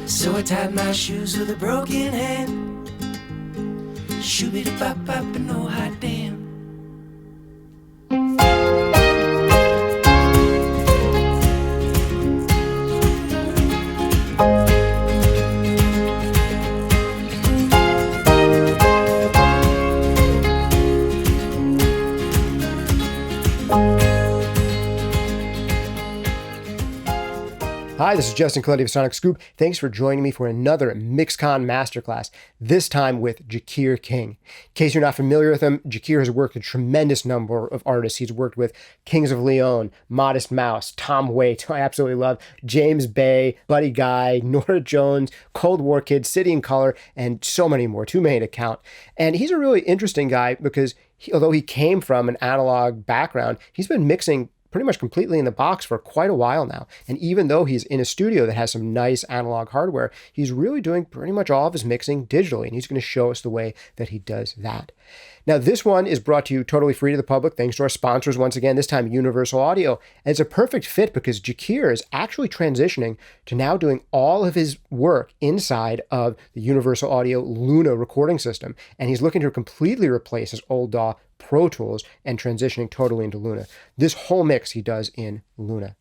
So I tied my shoes with a broken hand. Shoo-be-da-bop-bop and no hot damn. Hi, this is Justin Coletti of SonicScoop. Thanks for joining me for another MixCon Masterclass, this time with Jakir King. In case you're not familiar with him, Jakir has worked with a tremendous number of artists. He's worked with Kings of Leon, Modest Mouse, Tom Waits, who I absolutely love, James Bay, Buddy Guy, Norah Jones, Cold War Kids, City and Color, and so many more, too many to count. And he's a really interesting guy because although he came from an analog background, he's been mixing pretty much completely in the box for quite a while now. And even though he's in a studio that has some nice analog hardware, he's really doing pretty much all of his mixing digitally. And he's going to show us the way that he does that. Now, this one is brought to you totally free to the public, thanks to our sponsors once again, this time Universal Audio. And it's a perfect fit because Jakir is actually transitioning to now doing all of his work inside of the Universal Audio Luna recording system. And he's looking to completely replace his old DAW Pro Tools and transitioning totally into Luna. This whole mix he does in Luna.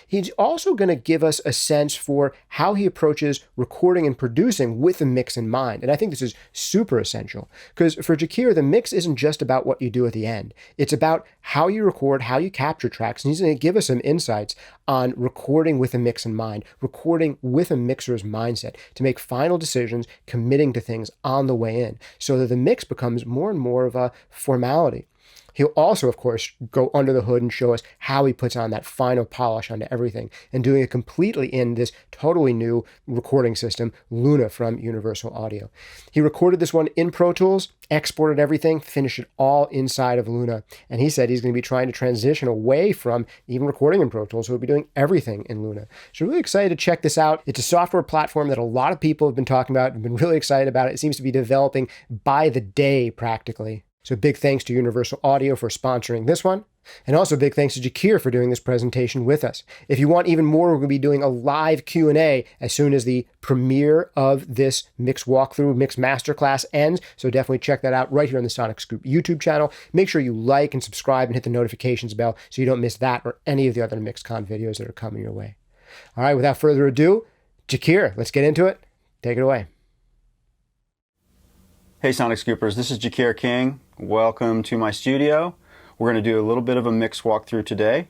He's also going to give us a sense for how he approaches recording and producing with the mix in mind. And I think this is super essential because for Jakir, the mix isn't just about what you do at the end. It's about how you record, how you capture tracks. And he's going to give us some insights on recording with a mix in mind, recording with a mixer's mindset to make final decisions, committing to things on the way in so that the mix becomes more and more of a formality. He'll also, of course, go under the hood and show us how he puts on that final polish onto everything and doing it completely in this totally new recording system, Luna from Universal Audio. He recorded this one in Pro Tools, exported everything, finished it all inside of Luna. And he said he's going to be trying to transition away from even recording in Pro Tools, so he'll be doing everything in Luna. So really excited to check this out. It's a software platform that a lot of people have been talking about and been really excited about it. It seems to be developing by the day practically. So big thanks to Universal Audio for sponsoring this one. And also big thanks to Jakir for doing this presentation with us. If you want even more, we're going to be doing a live Q&A as soon as the premiere of this Mix Walkthrough, Mix Masterclass ends. So definitely check that out right here on the SonicScoop YouTube channel. Make sure you like and subscribe and hit the notifications bell so you don't miss that or any of the other MixCon videos that are coming your way. All right, without further ado, Jakir, let's get into it. Take it away. Hey Sonic Scoopers, this is Jakir King. Welcome to my studio. We're going to do a little bit of a mix walkthrough today.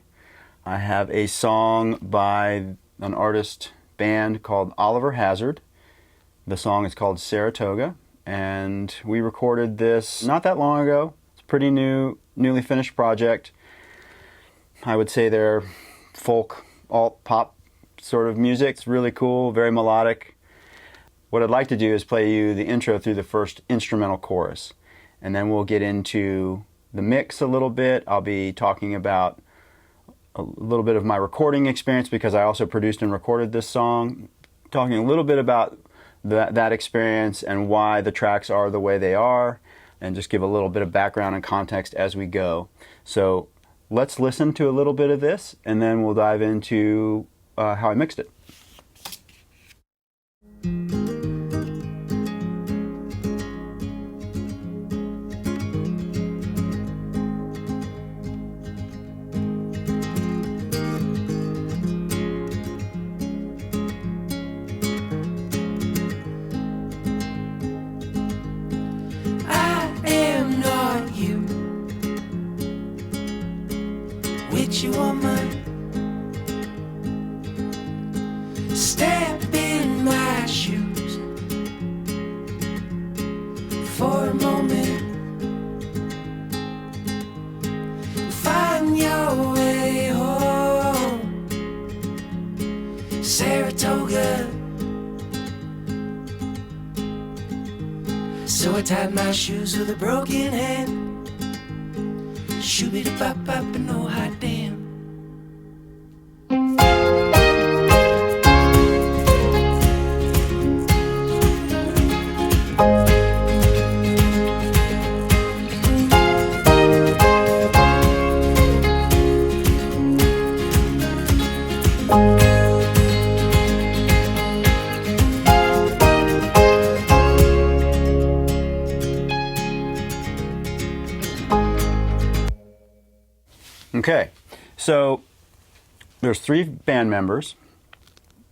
I have a song by an artist band called Oliver Hazard. The song is called Saratoga, and we recorded this not that long ago. It's a pretty newly finished project. I would say they're folk, alt pop sort of music. It's really cool, very melodic. What I'd like to do is play you the intro through the first instrumental chorus, and then we'll get into the mix a little bit. I'll be talking about a little bit of my recording experience because I also produced and recorded this song, talking a little bit about that experience and why the tracks are the way they are, and just give a little bit of background and context as we go. So let's listen to a little bit of this, and then we'll dive into how I mixed it. You are mine. Step in my shoes for a moment. Find your way home, Saratoga. So I tied my shoes with a broken hand. Shoo-be-da-bop-bop and no hot damn. Okay, so there's 3 band members.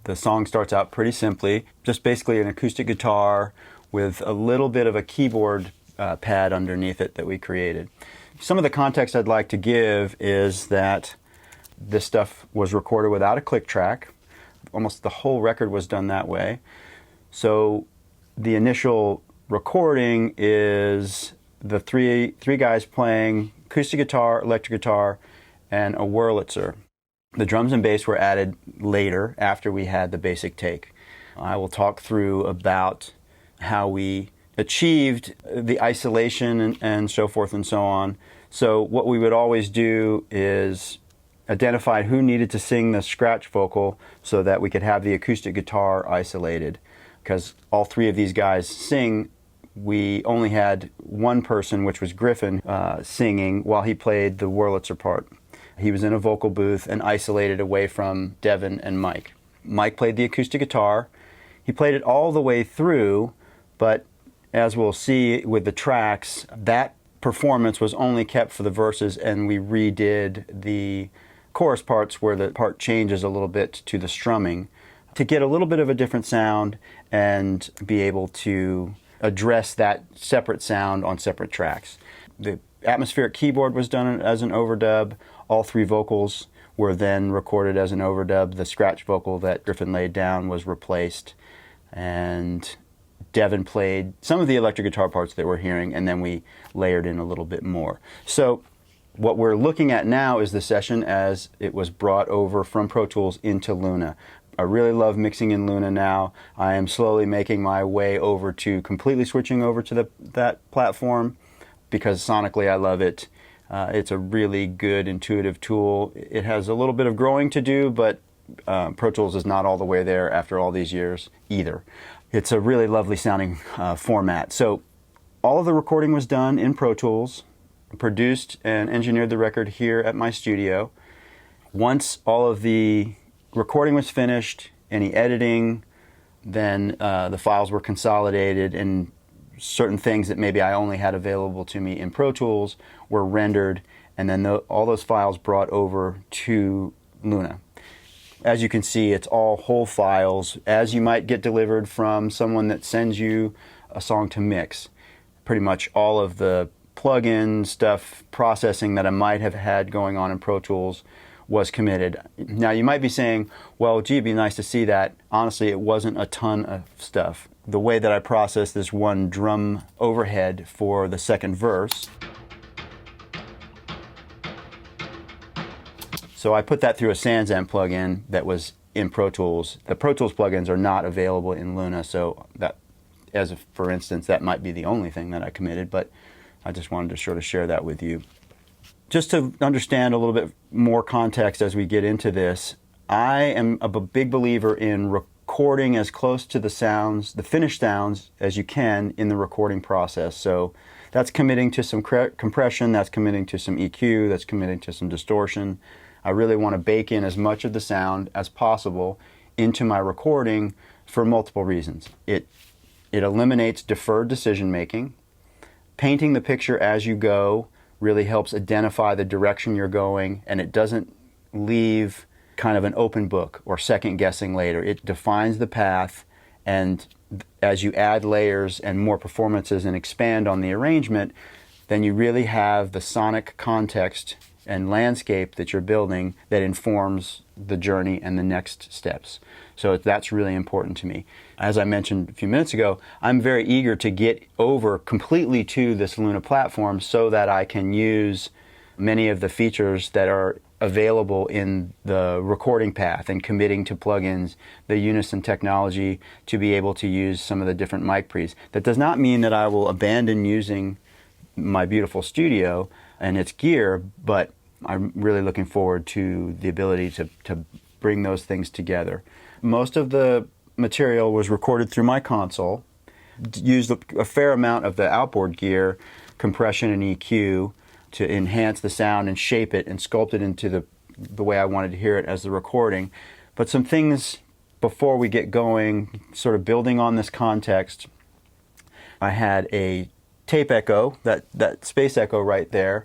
The song starts out pretty simply, just basically an acoustic guitar with a little bit of a keyboard pad underneath it that we created. Some of the context I'd like to give is that this stuff was recorded without a click track. Almost the whole record was done that way. So the initial recording is the three guys playing acoustic guitar, electric guitar, and a Wurlitzer. The drums and bass were added later after we had the basic take. I will talk through about how we achieved the isolation and so forth and so on. So what we would always do is identify who needed to sing the scratch vocal so that we could have the acoustic guitar isolated. Because all 3 of these guys sing, we only had one person, which was Griffin, singing while he played the Wurlitzer part. He was in a vocal booth and isolated away from Devin and Mike. Mike played the acoustic guitar. He played it all the way through, but as we'll see with the tracks, that performance was only kept for the verses, and we redid the chorus parts where the part changes a little bit to the strumming to get a little bit of a different sound and be able to address that separate sound on separate tracks. The atmospheric keyboard was done as an overdub. All 3 vocals were then recorded as an overdub. The scratch vocal that Griffin laid down was replaced, and Devin played some of the electric guitar parts that we're hearing, and then we layered in a little bit more. So what we're looking at now is the session as it was brought over from Pro Tools into Luna. I really love mixing in Luna now. I am slowly making my way over to completely switching over to that platform because sonically I love it. It's a really good intuitive tool. It has a little bit of growing to do, but Pro Tools is not all the way there after all these years either. It's a really lovely sounding format. So all of the recording was done in Pro Tools, produced and engineered the record here at my studio. Once all of the recording was finished, any editing, then the files were consolidated, and certain things that maybe I only had available to me in Pro Tools were rendered, and then all those files brought over to Luna. As you can see, it's all whole files, as you might get delivered from someone that sends you a song to mix. Pretty much all of the plug-in stuff, processing that I might have had going on in Pro Tools was committed. Now you might be saying, well, gee, it'd be nice to see that. Honestly, it wasn't a ton of stuff. The way that I processed this one drum overhead for the second verse, so I put that through a SansAmp plugin that was in Pro Tools. The Pro Tools plugins are not available in Luna, so that, for instance, that might be the only thing that I committed, but I just wanted to sort of share that with you. Just to understand a little bit more context as we get into this, I am a big believer in recording as close to the sounds, the finished sounds, as you can in the recording process. So that's committing to some compression, that's committing to some EQ, that's committing to some distortion. I really want to bake in as much of the sound as possible into my recording for multiple reasons. It eliminates deferred decision making. Painting the picture as you go really helps identify the direction you're going, and it doesn't leave kind of an open book or second guessing later. It defines the path, and as you add layers and more performances and expand on the arrangement, then you really have the sonic context and landscape that you're building that informs the journey and the next steps. So that's really important to me. As I mentioned a few minutes ago, I'm very eager to get over completely to this Luna platform so that I can use many of the features that are available in the recording path and committing to plugins, the Unison technology to be able to use some of the different mic pre's. That does not mean that I will abandon using my beautiful studio and its gear, but I'm really looking forward to the ability to bring those things together. Most of the material was recorded through my console, used a fair amount of the outboard gear, compression and EQ to enhance the sound and shape it and sculpt it into the way I wanted to hear it as the recording. But some things before we get going, sort of building on this context, I had a tape echo, that space echo right there.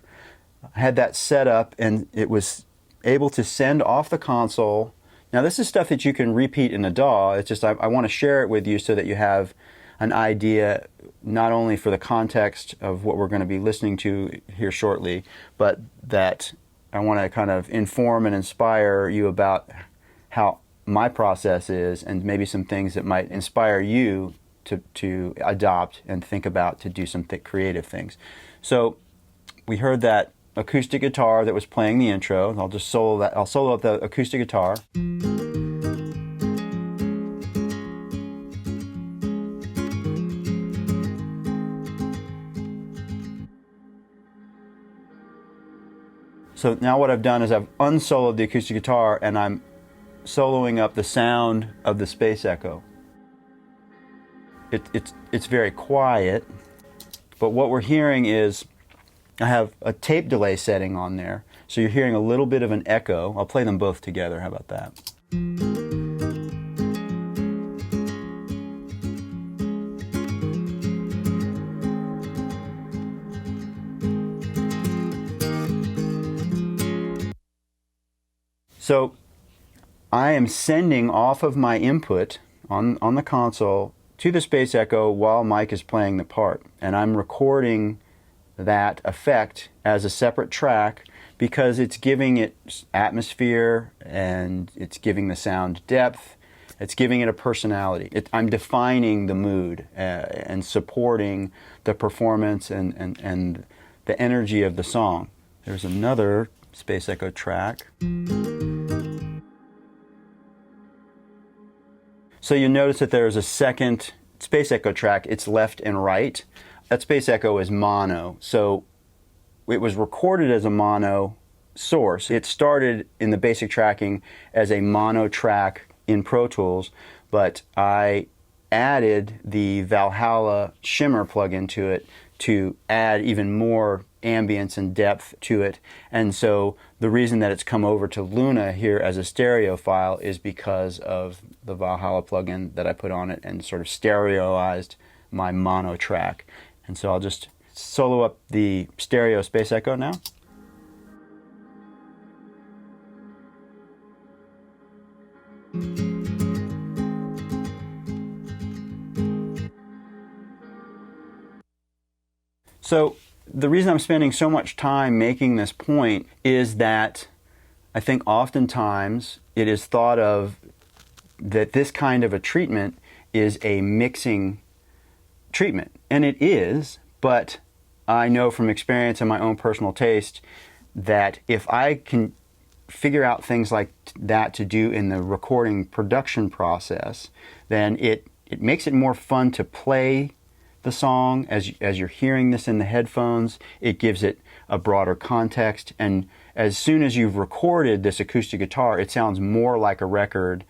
I had that set up, and it was able to send off the console. Now this is stuff that you can repeat in a DAW. It's just I want to share it with you so that you have an idea not only for the context of what we're going to be listening to here shortly, but that I want to kind of inform and inspire you about how my process is, and maybe some things that might inspire you to adopt and think about to do some creative things. So we heard that acoustic guitar that was playing the intro. I'll just solo that. I'll solo up the acoustic guitar. So now what I've done is I've unsoloed the acoustic guitar, and I'm soloing up the sound of the space echo. It's very quiet, but what we're hearing is I have a tape delay setting on there, so you're hearing a little bit of an echo. I'll play them both together. How about that? So I am sending off of my input on the console to the space echo while Mike is playing the part, and I'm recording that effect as a separate track because it's giving it atmosphere, and it's giving the sound depth, it's giving it a personality. I'm defining the mood and supporting the performance and the energy of the song. There's another space echo track. So you notice that there's a second space echo track. It's left and right. That space echo is mono. So it was recorded as a mono source. It started in the basic tracking as a mono track in Pro Tools, but I added the Valhalla shimmer plugin to it to add even more ambience and depth to it. And so the reason that it's come over to Luna here as a stereo file is because of the Valhalla plugin that I put on it and sort of stereoized my mono track. And so I'll just solo up the stereo space echo now. So the reason I'm spending so much time making this point is that I think oftentimes it is thought of that this kind of a treatment is a mixing treatment. And it is, but I know from experience and my own personal taste that if I can figure out things like that to do in the recording production process, then it makes it more fun to play the song as you're hearing this in the headphones. It gives it a broader context, and as soon as you've recorded this acoustic guitar, it sounds more like a record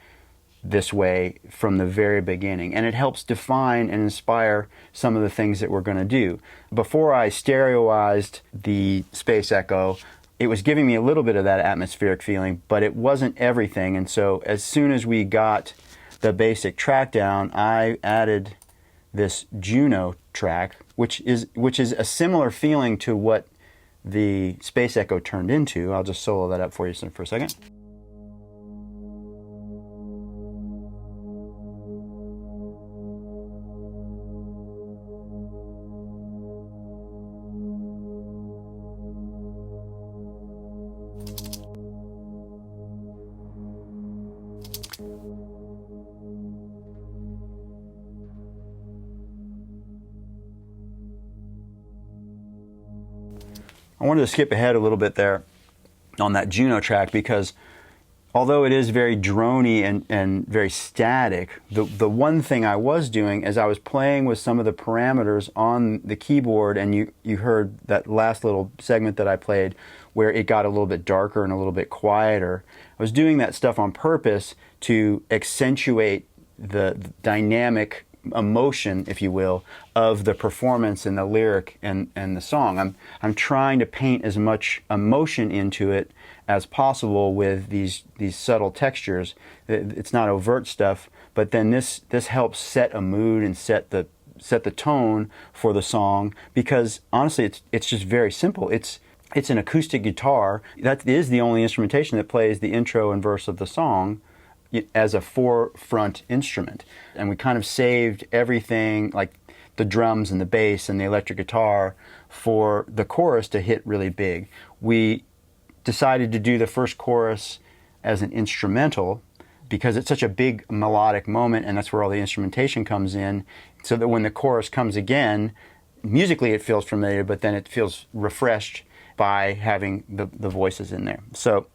this way from the very beginning, and it helps define and inspire some of the things that we're going to do. Before I stereoized the space echo, it was giving me a little bit of that atmospheric feeling, but it wasn't everything. And so as soon as we got the basic track down, I added this Juno track, which is a similar feeling to what the space echo turned into. I'll just solo that up for you for a second. I wanted to skip ahead a little bit there on that Juno track because although it is very droney and very static, the one thing I was doing is I was playing with some of the parameters on the keyboard, and you heard that last little segment that I played where it got a little bit darker and a little bit quieter. I was doing that stuff on purpose to accentuate the dynamic emotion, if you will, of the performance and the lyric and the song. I'm trying to paint as much emotion into it as possible with these subtle textures. It's not overt stuff, but then this helps set a mood and set the tone for the song, because honestly it's just very simple. It's it's an acoustic guitar. That is the only instrumentation that plays the intro and verse of the song as a forefront instrument. And we kind of saved everything, like the drums and the bass and the electric guitar, for the chorus to hit really big. We decided to do the first chorus as an instrumental because it's such a big melodic moment, and that's where all the instrumentation comes in, so that when the chorus comes again, musically it feels familiar, but then it feels refreshed by having the voices in there. So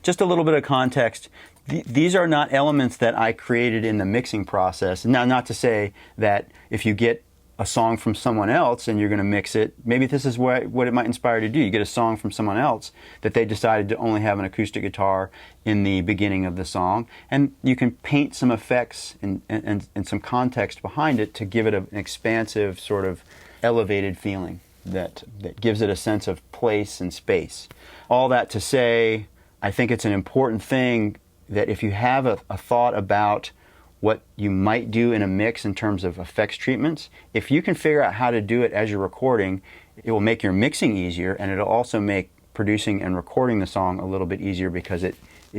just a little bit of context. These are not elements that I created in the mixing process. Now, not to say that if you get a song from someone else and you're going to mix it, maybe this is what it might inspire you to do. You get a song from someone else that they decided to only have an acoustic guitar in the beginning of the song, and you can paint some effects and some context behind it to give it an expansive, sort of elevated feeling that gives it a sense of place and space. All that to say, I think it's an important thing that if you have a thought about what you might do in a mix in terms of effects treatments, if you can figure out how to do it as you're recording, it will make your mixing easier, and it'll also make producing and recording the song a little bit easier because it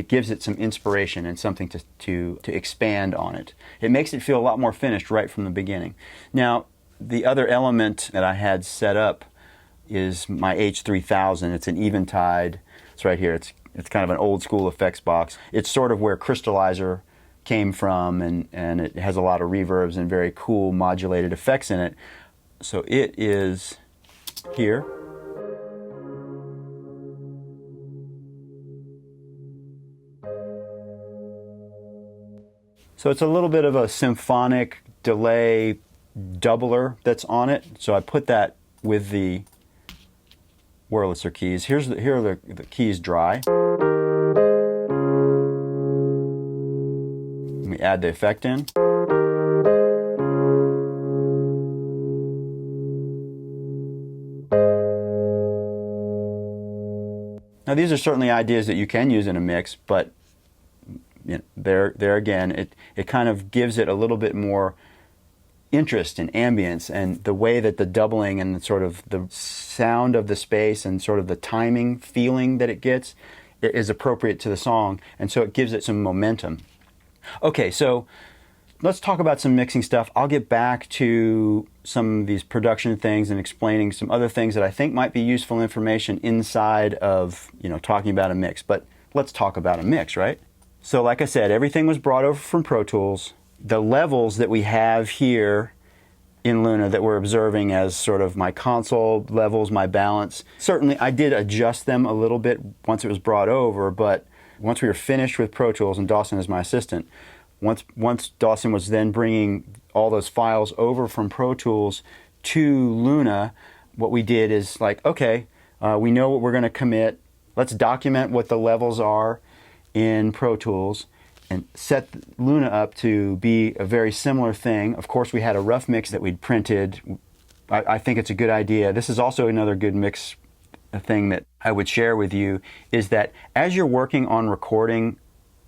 gives it some inspiration and something to expand on it. It makes it feel a lot more finished right from the beginning. Now, the other element that I had set up is my H3000. It's an Eventide. It's right here. It's kind of an old school effects box. It's sort of where Crystallizer came from, and it has a lot of reverbs and very cool modulated effects in it. So it is here. So it's a little bit of a symphonic delay doubler that's on it. So I put that with the Wurlitzer keys. Here are the keys dry. We add the effect in. Now these are certainly ideas that you can use in a mix, but there again, it kind of gives it a little bit more interest and ambience, and the way that the doubling and sort of the sound of the space and sort of the timing feeling that it gets is appropriate to the song, and so it gives it some momentum. Okay, so let's talk about some mixing stuff. I'll get back to some of these production things and explaining some other things that I think might be useful information inside of, talking about a mix. But let's talk about a mix, right? So like I said, everything was brought over from Pro Tools. The levels that we have here in Luna that we're observing as sort of my console levels, my balance, certainly I did adjust them a little bit once it was brought over, but once we were finished with Pro Tools, and Dawson is my assistant, once Dawson was then bringing all those files over from Pro Tools to Luna, what we did is like, okay, we know what we're going to commit. Let's document what the levels are in Pro Tools and set Luna up to be a very similar thing. Of course, we had a rough mix that we'd printed. I think it's a good idea. This is also another good mix thing that I would share with you, is that as you're working on recording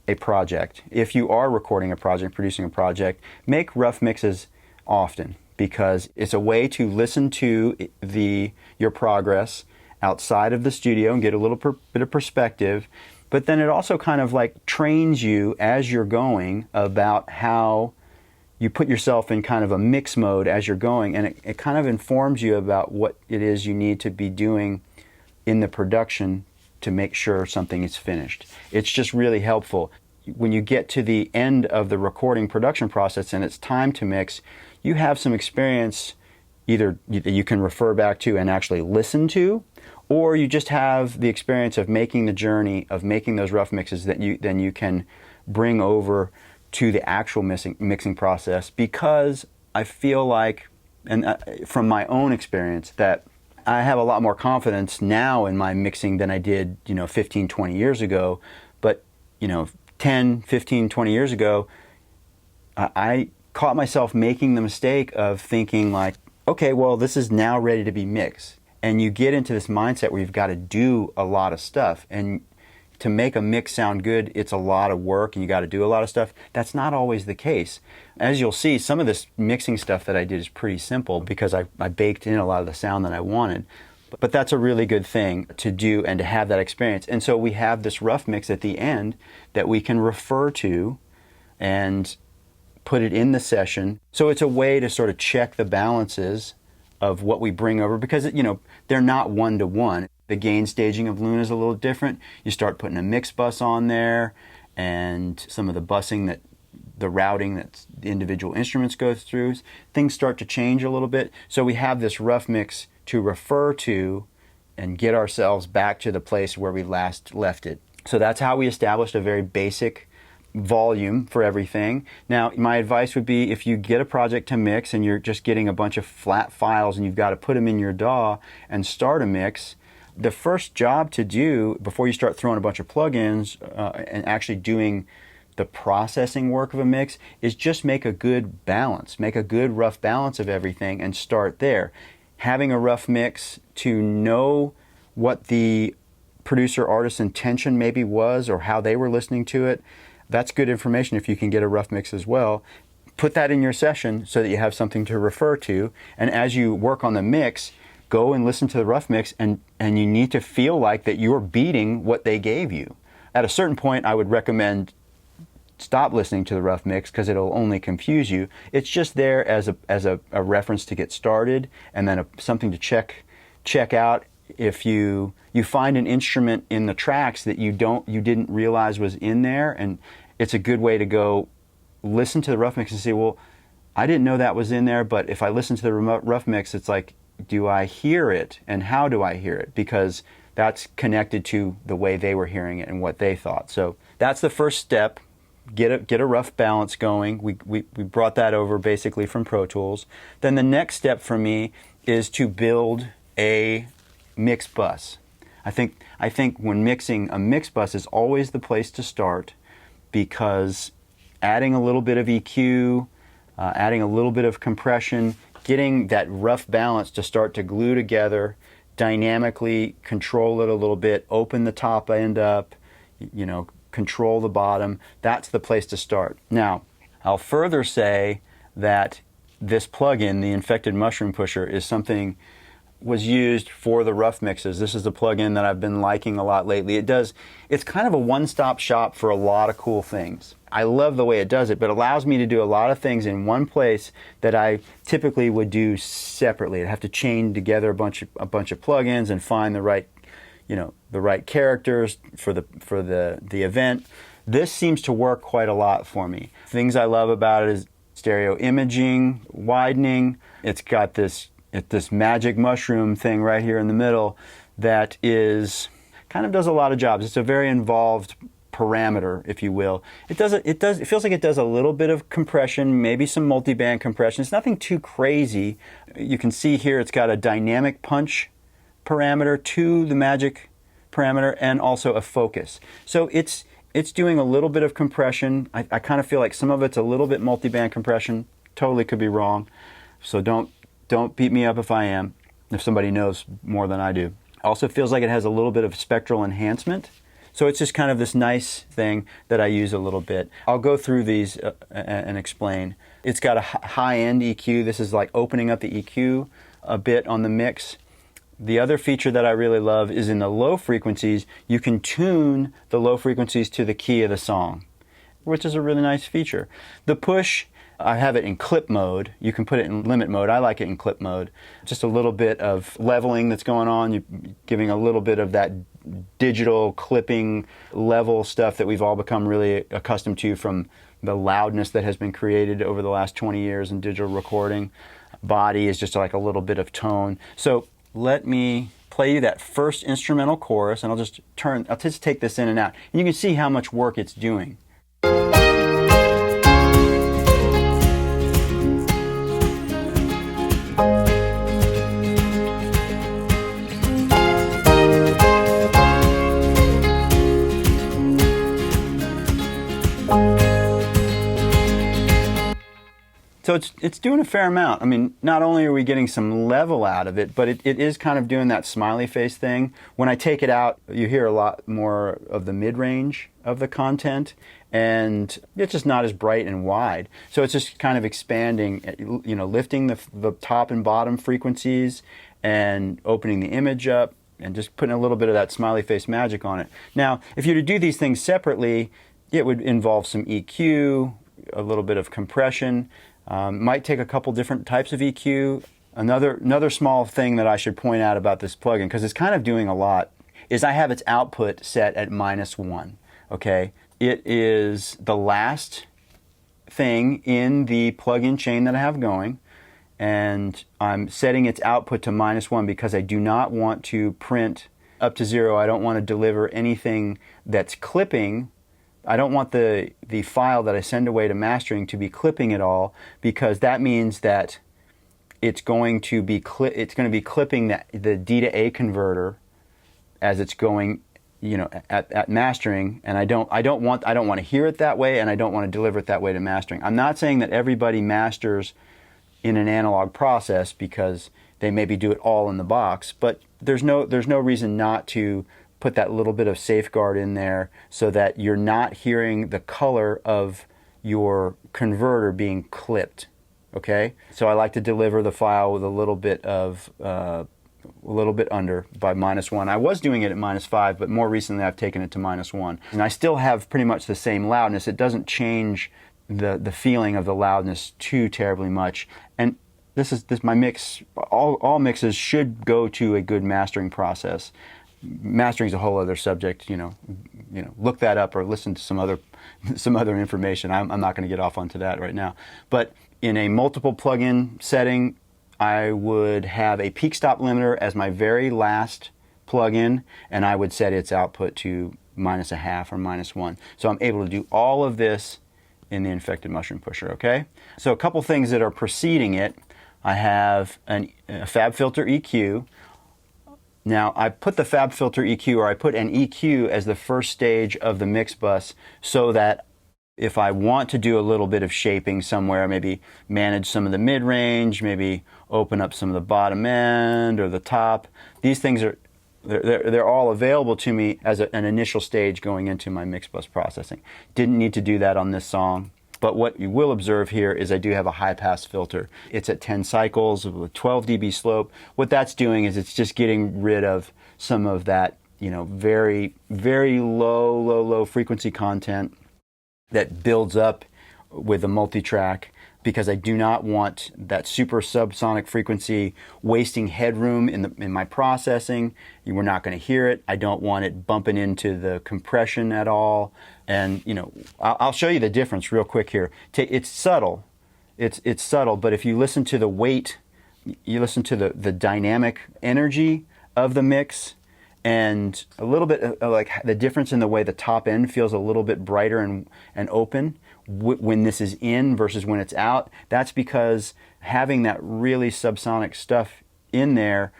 a project, if you are recording a project, producing a project, make rough mixes often, because it's a way to listen to your progress outside of the studio and get a little bit of perspective. But then it also kind of like trains you as you're going about how you put yourself in kind of a mix mode as you're going, and it kind of informs you about what it is you need to be doing in the production to make sure something is finished. It's just really helpful. When you get to the end of the recording production process and it's time to mix, you have some experience either that you can refer back to and actually listen to, or you just have the experience of making the journey of making those rough mixes that you can bring over to the actual mixing process. Because I feel like, and from my own experience, that I have a lot more confidence now in my mixing than I did 15, 20 years ago. But 10, 15, 20 years ago, I caught myself making the mistake of thinking like, okay, well, this is now ready to be mixed. And you get into this mindset where you've got to do a lot of stuff. And to make a mix sound good, it's a lot of work and you got to do a lot of stuff. That's not always the case. As you'll see, some of this mixing stuff that I did is pretty simple because I baked in a lot of the sound that I wanted. But that's a really good thing to do and to have that experience. And so we have this rough mix at the end that we can refer to and put it in the session. So it's a way to sort of check the balances of what we bring over, because they're not one-to-one. The gain staging of Luna is a little different. You start putting a mix bus on there and some of the busing, the routing that the individual instruments go through, things start to change a little bit. So we have this rough mix to refer to and get ourselves back to the place where we last left it. So that's how we established a very basic volume for everything. Now, my advice would be, if you get a project to mix and you're just getting a bunch of flat files and you've got to put them in your DAW and start a mix, the first job to do before you start throwing a bunch of plugins and actually doing the processing work of a mix is just make a good balance, make a good rough balance of everything and start there. Having a rough mix to know what the producer artist's intention maybe was or how they were listening to it, that's good information if you can get a rough mix as well. Put that in your session so that you have something to refer to, and as you work on the mix, go and listen to the rough mix, and you need to feel like that you're beating what they gave you. At a certain point, I would recommend stop listening to the rough mix because it'll only confuse you. It's just there as a reference to get started, and then something to check out if you find an instrument in the tracks that you didn't realize was in there, and it's a good way to go listen to the rough mix and say, well, I didn't know that was in there, but if I listen to the rough mix, it's like, do I hear it and how do I hear it? Because that's connected to the way they were hearing it and what they thought. So that's the first step. Get a rough balance going. We brought that over basically from Pro Tools. Then the next step for me is to build a mix bus. I think when mixing, a mix bus is always the place to start, because adding a little bit of EQ, adding a little bit of compression, getting that rough balance to start to glue together, dynamically control it a little bit, open the top end up, control the bottom, that's the place to start. Now, I'll further say that this plugin, the Infected Mushroom Pusher, is something was used for the rough mixes. This is a plugin that I've been liking a lot lately. It's kind of a one-stop shop for a lot of cool things. I love the way it does it, but it allows me to do a lot of things in one place that I typically would do separately. I'd have to chain together a bunch of plugins and find the right characters for the event. This seems to work quite a lot for me. Things I love about it is stereo imaging, widening. It's got this magic mushroom thing right here in the middle that kind of does a lot of jobs. It's a very involved parameter, if you will. It feels like it does a little bit of compression, maybe some multiband compression. It's nothing too crazy. You can see here it's got a dynamic punch parameter to the magic parameter and also a focus. So it's doing a little bit of compression. I kind of feel like some of it's a little bit multiband compression. Totally could be wrong. So don't beat me up if I am, if somebody knows more than I do. Also feels like it has a little bit of spectral enhancement. So it's just kind of this nice thing that I use a little bit. I'll go through these and explain. It's got a high-end EQ. This is like opening up the EQ a bit on the mix. The other feature that I really love is in the low frequencies, you can tune the low frequencies to the key of the song, which is a really nice feature. The push, I have it in clip mode. You can put it in limit mode. I like it in clip mode. Just a little bit of leveling that's going on. You're giving a little bit of that digital clipping level stuff that we've all become really accustomed to from the loudness that has been created over the last 20 years in digital recording. Body is just like a little bit of tone. So let me play you that first instrumental chorus, and I'll just take this in and out. And you can see how much work it's doing. So it's doing a fair amount. I mean, not only are we getting some level out of it, but it is kind of doing that smiley face thing. When I take it out, you hear a lot more of the mid-range of the content, and it's just not as bright and wide. So it's just kind of expanding, lifting the top and bottom frequencies and opening the image up and just putting a little bit of that smiley face magic on it. Now, if you were to do these things separately, it would involve some EQ, a little bit of compression, might take a couple different types of EQ. Another small thing that I should point out about this plugin, because it's kind of doing a lot, is I have its output set at -1, okay? It is the last thing in the plugin chain that I have going, and I'm setting its output to -1 because I do not want to print up to 0. I don't want to deliver anything that's clipping. I don't want the file that I send away to mastering to be clipping at all, because that means that it's going to be clipping the D to A converter as it's going, at mastering, and I don't want to hear it that way, and I don't want to deliver it that way to mastering. I'm not saying that everybody masters in an analog process, because they maybe do it all in the box, but there's no reason not to put that little bit of safeguard in there so that you're not hearing the color of your converter being clipped. Okay, so I like to deliver the file with a little bit under by -1. I was doing it at -5, but more recently I've taken it to -1, and I still have pretty much the same loudness. It doesn't change the feeling of the loudness too terribly much. And this my mix. All mixes should go to a good mastering process. Mastering is a whole other subject. Look that up or listen to some other information. I'm not going to get off onto that right now. But in a multiple plugin setting, I would have a peak stop limiter as my very last plugin, and I would set its output to -0.5 or -1. So I'm able to do all of this in the Infected Mushroom Pusher, okay? So a couple things that are preceding it. I have a Fab Filter EQ. Now, I put the Fab Filter EQ, or I put an EQ as the first stage of the mix bus, so that if I want to do a little bit of shaping somewhere, maybe manage some of the mid-range, maybe open up some of the bottom end or the top, these things they're all available to me as an initial stage going into my mix bus processing. Didn't need to do that on this song. But what you will observe here is I do have a high-pass filter. It's at 10 cycles with 12 dB slope. What that's doing is it's just getting rid of some of that, very, very low frequency content that builds up with the multi-track, because I do not want that super subsonic frequency wasting headroom in my processing. We're not going to hear it. I don't want it bumping into the compression at all. And I'll show you the difference real quick here. It's subtle. It's subtle, but if you listen to the weight, you listen to the dynamic energy of the mix, and a little bit like the difference in the way the top end feels a little bit brighter and open when this is in versus when it's out. That's because having that really subsonic stuff in there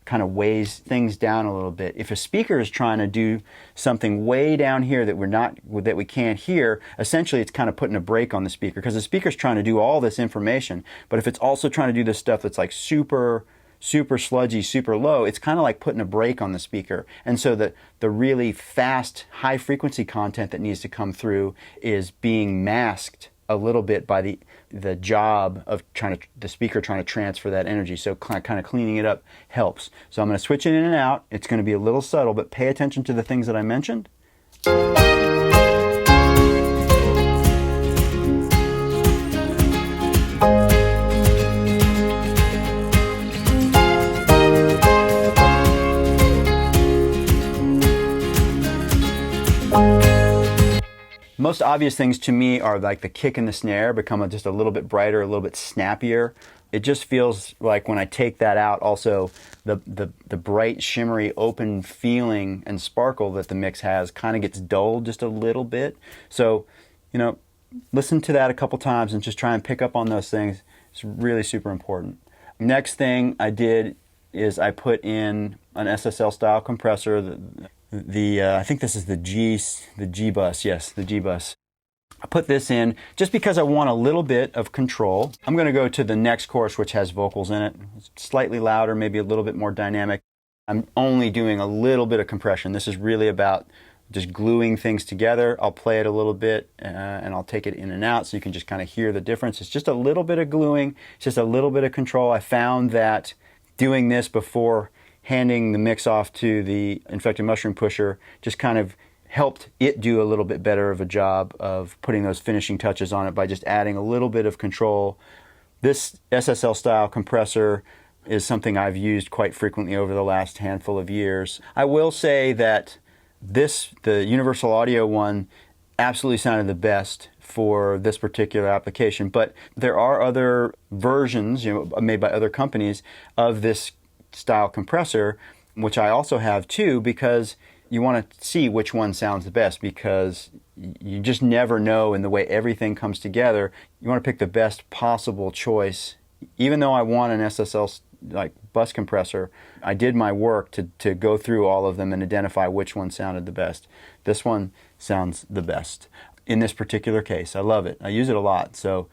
kind of weighs things down a little bit. If a speaker is trying to do something way down here that we can't hear, essentially it's kind of putting a brake on the speaker, because the speaker's trying to do all this information, but if it's also trying to do this stuff that's like super sludgy, super low, it's kind of like putting a brake on the speaker. And so the really fast, high frequency content that needs to come through is being masked a little bit by the job of the speaker trying to transfer that energy. So kind of cleaning it up helps. So I'm going to switch it in and out. It's going to be a little subtle, but pay attention to the things that I mentioned. Most obvious things to me are like the kick and the snare become just a little bit brighter, a little bit snappier. It just feels like when I take that out, also the bright, shimmery, open feeling and sparkle that the mix has kind of gets dulled just a little bit. So, listen to that a couple times and just try and pick up on those things. It's really super important. Next thing I did is I put in an SSL style compressor. I think this is the G bus. Yes, the G bus. I put this in just because I want a little bit of control. I'm going to go to the next chorus, which has vocals in it. It's slightly louder, maybe a little bit more dynamic. I'm only doing a little bit of compression. This is really about just gluing things together. I'll play it a little bit and I'll take it in and out so you can just kind of hear the difference. It's just a little bit of gluing, it's just a little bit of control. I found that doing this before handing the mix off to the infected mushroom pusher just kind of helped it do a little bit better of a job of putting those finishing touches on it by just adding a little bit of control. This SSL style compressor is something I've used quite frequently over the last handful of years. I will say that the Universal Audio one absolutely sounded the best for this particular application, but there are other versions, made by other companies of this style compressor, which I also have too, because you want to see which one sounds the best, because you just never know in the way everything comes together. You want to pick the best possible choice. Even though I want an SSL like bus compressor, I did my work to go through all of them and identify which one sounded the best. This one sounds the best in this particular case. I love it. I use it a lot. So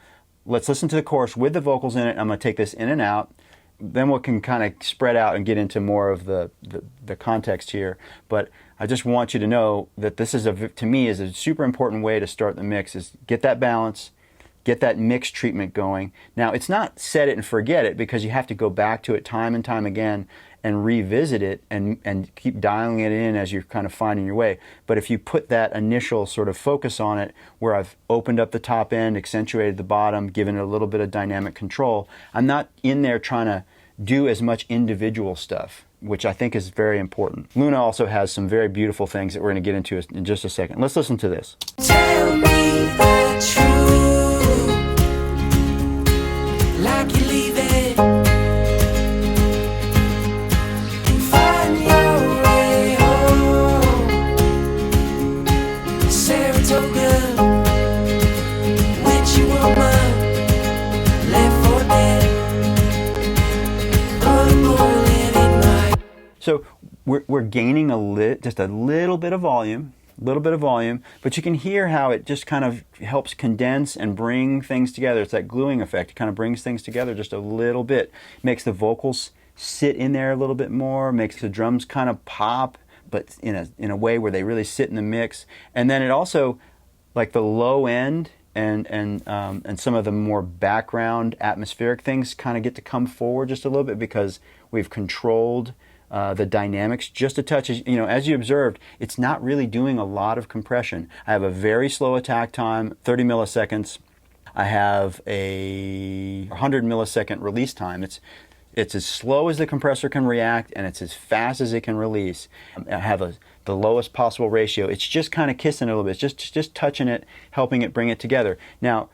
let's listen to the chorus with the vocals in it. I'm going to take this in and out. Then we can kind of spread out and get into more of the context here. But I just want you to know that this is, to me, is a super important way to start the mix, is get that balance, get that mix treatment going. Now, it's not set it and forget it, because you have to go back to it time and time again and revisit it and keep dialing it in as you're kind of finding your way. But if you put that initial sort of focus on it, where I've opened up the top end, accentuated the bottom, given it a little bit of dynamic control, I'm not in there trying to do as much individual stuff, which I think is very important. Luna also has some very beautiful things that we're going to get into in just a second. Let's listen to this. Tell me the truth, like you leave it. Find your way home. Saratoga, witchy woman, left for dead. Put a bullet in my. So we're gaining just a little bit of volume, but you can hear how it just kind of helps condense and bring things together. It's that gluing effect. It kind of brings things together just a little bit. Makes the vocals sit in there a little bit more, makes the drums kind of pop, but in a way where they really sit in the mix. And then it also, like the low end and some of the more background atmospheric things kind of get to come forward just a little bit, because we've controlled the dynamics just a touch. As you observed, it's not really doing a lot of compression. I have a very slow attack time, 30 milliseconds. I have a 100 millisecond release time. It's as slow as the compressor can react, and it's as fast as it can release. I have the lowest possible ratio. It's just kind of kissing it a little bit. It's just touching it, helping it bring it together. Now,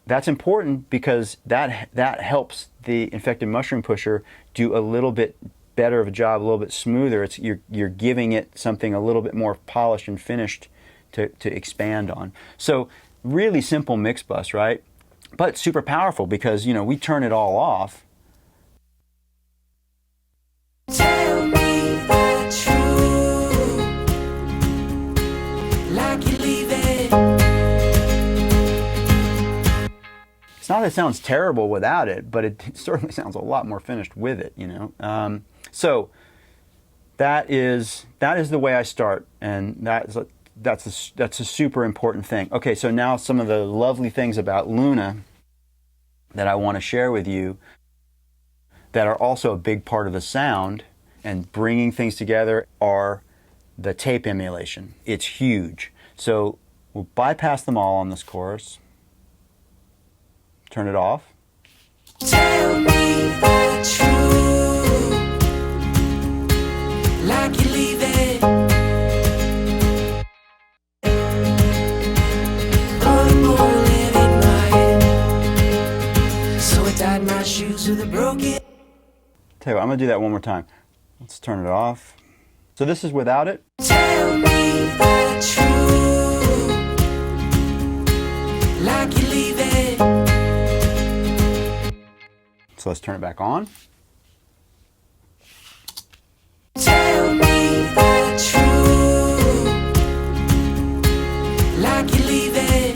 that's important because that helps the infected mushroom pusher do a little bit better of a job, a little bit smoother. You're giving it something a little bit more polished and finished to expand on. So really simple mix bus, right? But super powerful, because we turn it all off. Tell me the truth, like you leave it. It's not that it sounds terrible without it, but it certainly sounds a lot more finished with it. So that is the way I start, and that's a super important thing. Okay, so now some of the lovely things about Luna that I want to share with you that are also a big part of the sound and bringing things together are the tape emulation. It's huge. So we'll bypass them all on this chorus. Turn it off. Tell me the truth, like you leave it. Put a bullet in my head, so I tied my shoes with a broken. Tell you what, I'm going to do that one more time. Let's turn it off. So this is without it. Tell me the truth, like you leave it. So let's turn it back on. Tell me the truth, like you leave it.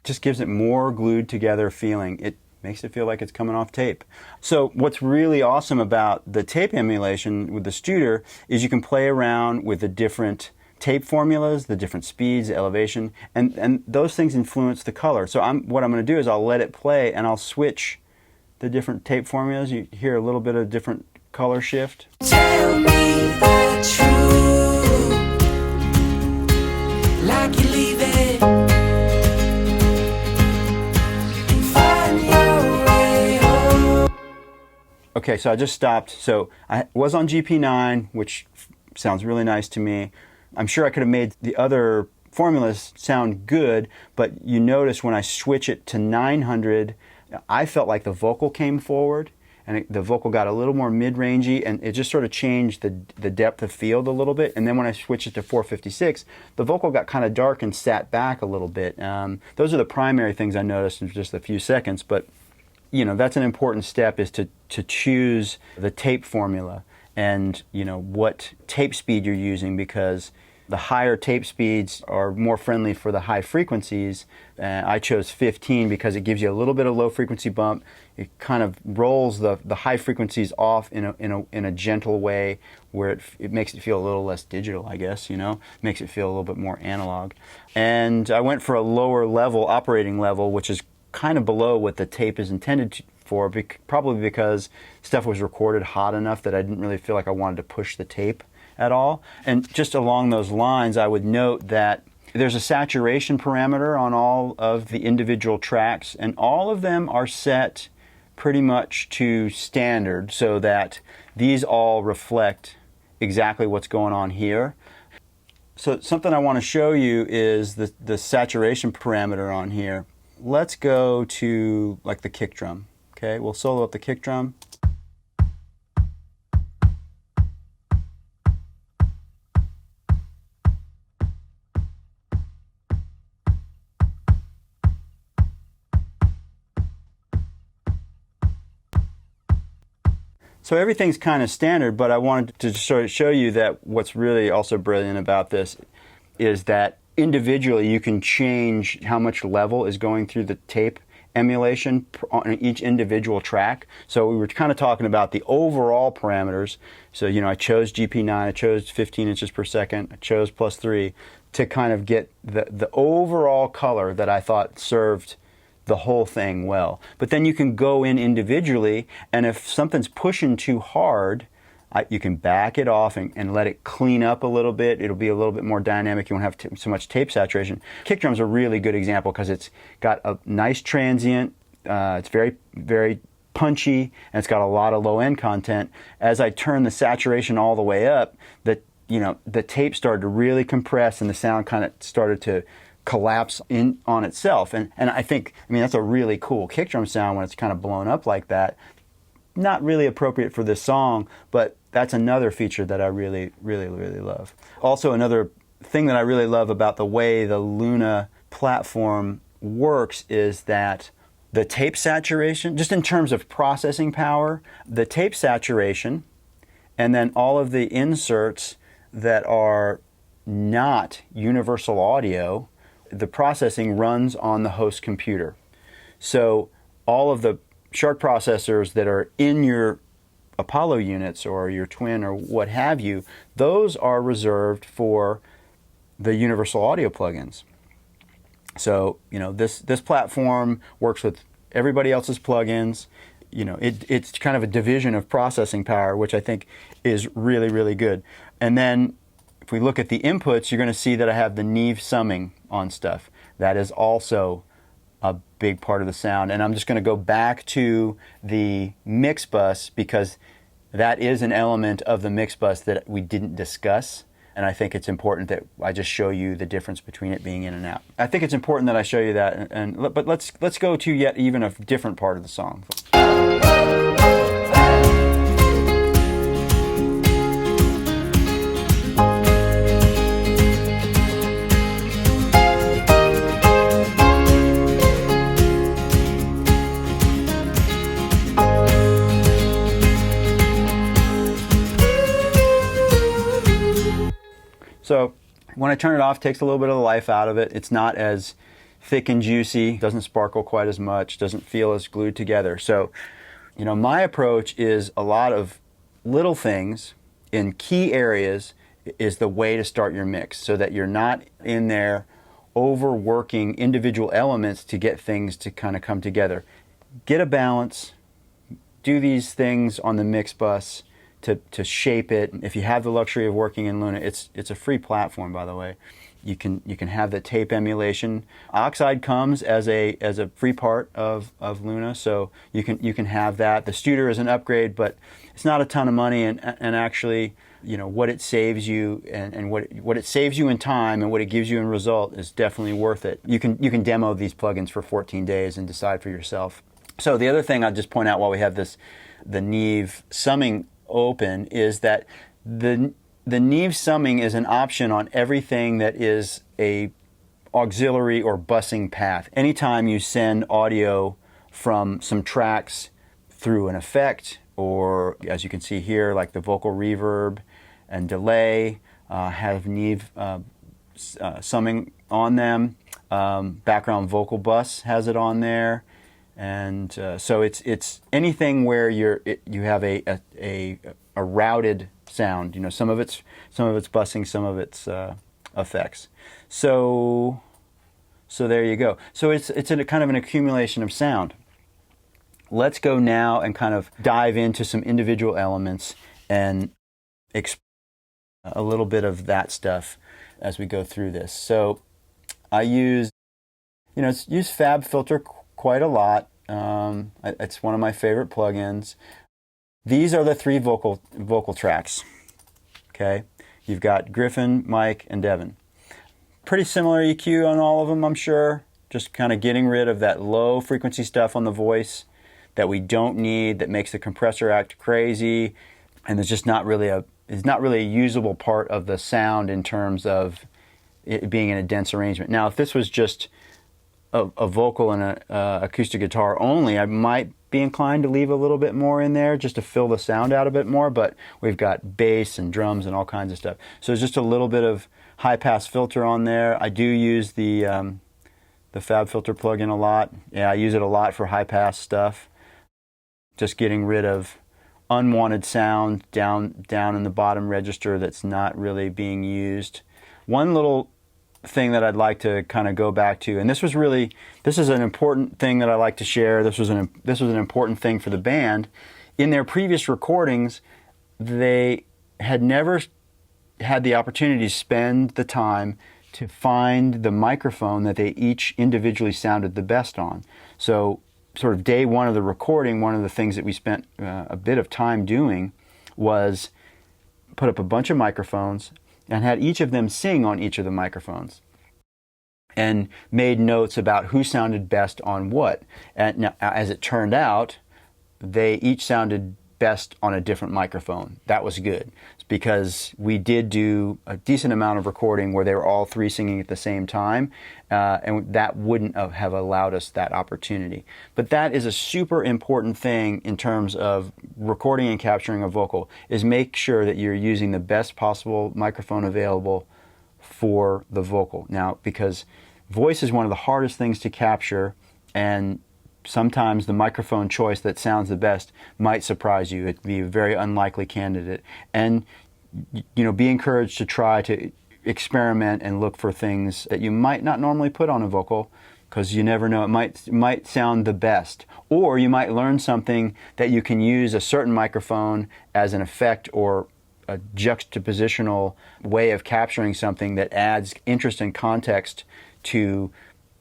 Just gives it more glued together feeling. makes it feel like it's coming off tape. So what's really awesome about the tape emulation with the Studer is you can play around with the different tape formulas, the different speeds, the elevation, and those things influence the color. So what I'm going to do is I'll let it play and I'll switch the different tape formulas. You hear a little bit of different color shift. Tell me the truth, like you leave it. Find your way home. Okay, so I just stopped. So I was on GP9, which sounds really nice to me. I'm sure I could have made the other formulas sound good, but you notice when I switch it to 900, I felt like the vocal came forward, and the vocal got a little more mid-rangey, and it just sort of changed the depth of field a little bit. And then when I switched it to 456, the vocal got kind of dark and sat back a little bit. Those are the primary things I noticed in just a few seconds, but you know, that's an important step, is to choose the tape formula and you know what tape speed you're using, because the higher tape speeds are more friendly for the high frequencies. I chose 15 because it gives you a little bit of low frequency bump. It kind of rolls the high frequencies off in a gentle way, where it makes it feel a little less digital, I guess, you know, makes it feel a little bit more analog. And I went for a lower level, operating level, which is kind of below what the tape is intended for, probably because stuff was recorded hot enough that I didn't really feel like I wanted to push the tape at all. And just along those lines, I would note that there's a saturation parameter on all of the individual tracks, and all of them are set pretty much to standard, so that these all reflect exactly what's going on here. So something I want to show you is the saturation parameter on here. Let's go to like the kick drum. Okay, we'll solo up the kick drum. So everything's kind of standard, but I wanted to sort of show you that what's really also brilliant about this is that individually you can change how much level is going through the tape emulation on each individual track. So we were kind of talking about the overall parameters. So, you know, I chose GP9, I chose 15 inches per second, I chose +3 to kind of get the overall color that I thought served the whole thing well. But then you can go in individually, and if something's pushing too hard, you can back it off and let it clean up a little bit. It'll be a little bit more dynamic. You won't have so much tape saturation. Kick drum's a really good example because it's got a nice transient. It's very, very punchy, and it's got a lot of low end content. As I turn the saturation all the way up, the tape started to really compress, and the sound kind of started to collapse in on itself. And I think, I mean, that's a really cool kick drum sound when it's kind of blown up like that. Not really appropriate for this song, but that's another feature that I really, really, really love. Also, another thing that I really love about the way the Luna platform works is that the tape saturation, just in terms of processing power, the tape saturation, and then all of the inserts that are not universal audio, the processing runs on the host computer. So all of the Shark processors that are in your Apollo units or your Twin or what have you, those are reserved for the universal audio plugins. So, you know, this platform works with everybody else's plugins. You know, it's kind of a division of processing power, which I think is really, really good. And then if we look at the inputs, you're going to see that I have the Neve summing on stuff. That is also a big part of the sound. And I'm just going to go back to the mix bus because that is an element of the mix bus that we didn't discuss. And I think it's important that I just show you the difference between it being in and out. I think it's important that I show you that. But let's go to yet even a different part of the song. So when I turn it off, it takes a little bit of the life out of it. It's not as thick and juicy, doesn't sparkle quite as much, doesn't feel as glued together. So, my approach is a lot of little things in key areas is the way to start your mix, so that you're not in there overworking individual elements to get things to kind of come together. Get a balance, do these things on the mix bus to shape it. If you have the luxury of working in Luna, it's a free platform, by the way. You can have the tape emulation. Oxide comes as a free part of Luna, so you can have that. The Studer is an upgrade, but it's not a ton of money, and actually, what it saves you and what it saves you in time and what it gives you in result is definitely worth it. You can demo these plugins for 14 days and decide for yourself. So the other thing I'll just point out while we have the Neve summing open is that the Neve summing is an option on everything that is a auxiliary or busing path. Anytime you send audio from some tracks through an effect, or as you can see here, like the vocal reverb and delay have Neve summing on them. Background vocal bus has it on there. And so it's anything where you have a routed sound. Some of it's bussing, some of it's effects. So there you go. So it's a kind of an accumulation of sound. Let's go now and kind of dive into some individual elements and explore a little bit of that stuff as we go through this. So I use FabFilter quite a lot. It's one of my favorite plugins. These are the three vocal tracks. Okay, you've got Griffin, Mike, and Devin. Pretty similar EQ on all of them, I'm sure. Just kind of getting rid of that low frequency stuff on the voice that we don't need, that makes the compressor act crazy, and it's just not really a usable part of the sound in terms of it being in a dense arrangement. Now, if this was just a vocal and an acoustic guitar only, I might be inclined to leave a little bit more in there just to fill the sound out a bit more, but we've got bass and drums and all kinds of stuff. So there's just a little bit of high-pass filter on there. I do use the FabFilter plugin a lot. Yeah, I use it a lot for high-pass stuff. Just getting rid of unwanted sound down in the bottom register that's not really being used. One little thing that I'd like to kind of go back to, and this is an important thing that I like to share. This was an important thing for the band. In their previous recordings, they had never had the opportunity to spend the time to find the microphone that they each individually sounded the best on. So sort of day one of the recording, one of the things that we spent a bit of time doing was put up a bunch of microphones and had each of them sing on each of the microphones and made notes about who sounded best on what. And now, as it turned out, they each sounded best on a different microphone. That was good, because we did do a decent amount of recording where they were all three singing at the same time, and that wouldn't have allowed us that opportunity. But that is a super important thing in terms of recording and capturing a vocal, is make sure that you're using the best possible microphone available for the vocal. Now, because voice is one of the hardest things to capture, and sometimes the microphone choice that sounds the best might surprise you. It'd be a very unlikely candidate. And, be encouraged to try to experiment and look for things that you might not normally put on a vocal, because you never know, it might sound the best. Or you might learn something that you can use a certain microphone as an effect or a juxtapositional way of capturing something that adds interest and context to,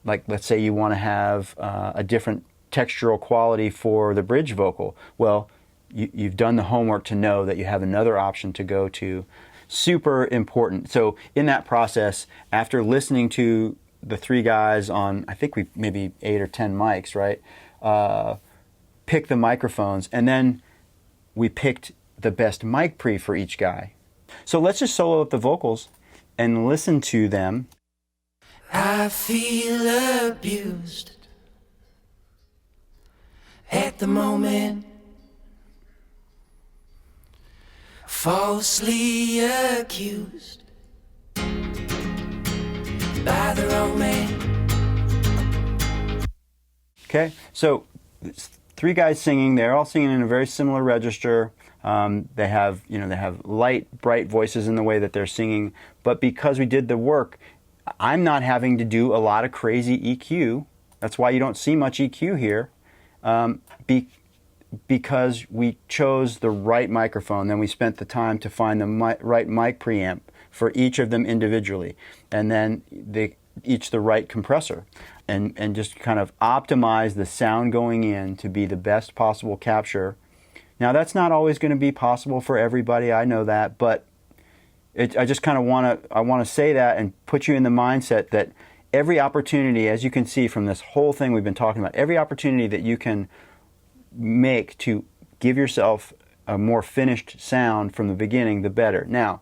like, let's say you want to have a different textural quality for the bridge vocal. Well, you've done the homework to know that you have another option to go to. Super important. So in that process, after listening to the three guys on, I think we maybe 8 or 10 mics, right? Pick the microphones, and then we picked the best mic pre for each guy. So let's just solo up the vocals and listen to them. I feel abused at the moment, falsely accused by the wrong man Okay, so it's 3 guys singing. They're all singing in a very similar register. They have light, bright voices in the way that they're singing. But because we did the work, I'm not having to do a lot of crazy EQ. That's why you don't see much EQ here, because we chose the right microphone. Then we spent the time to find the right mic preamp for each of them individually, and then each the right compressor, and just kind of optimize the sound going in to be the best possible capture. Now that's not always going to be possible for everybody, I know that, but I just kind of want to say that and put you in the mindset that every opportunity, as you can see from this whole thing we've been talking about, every opportunity that you can make to give yourself a more finished sound from the beginning, the better. Now,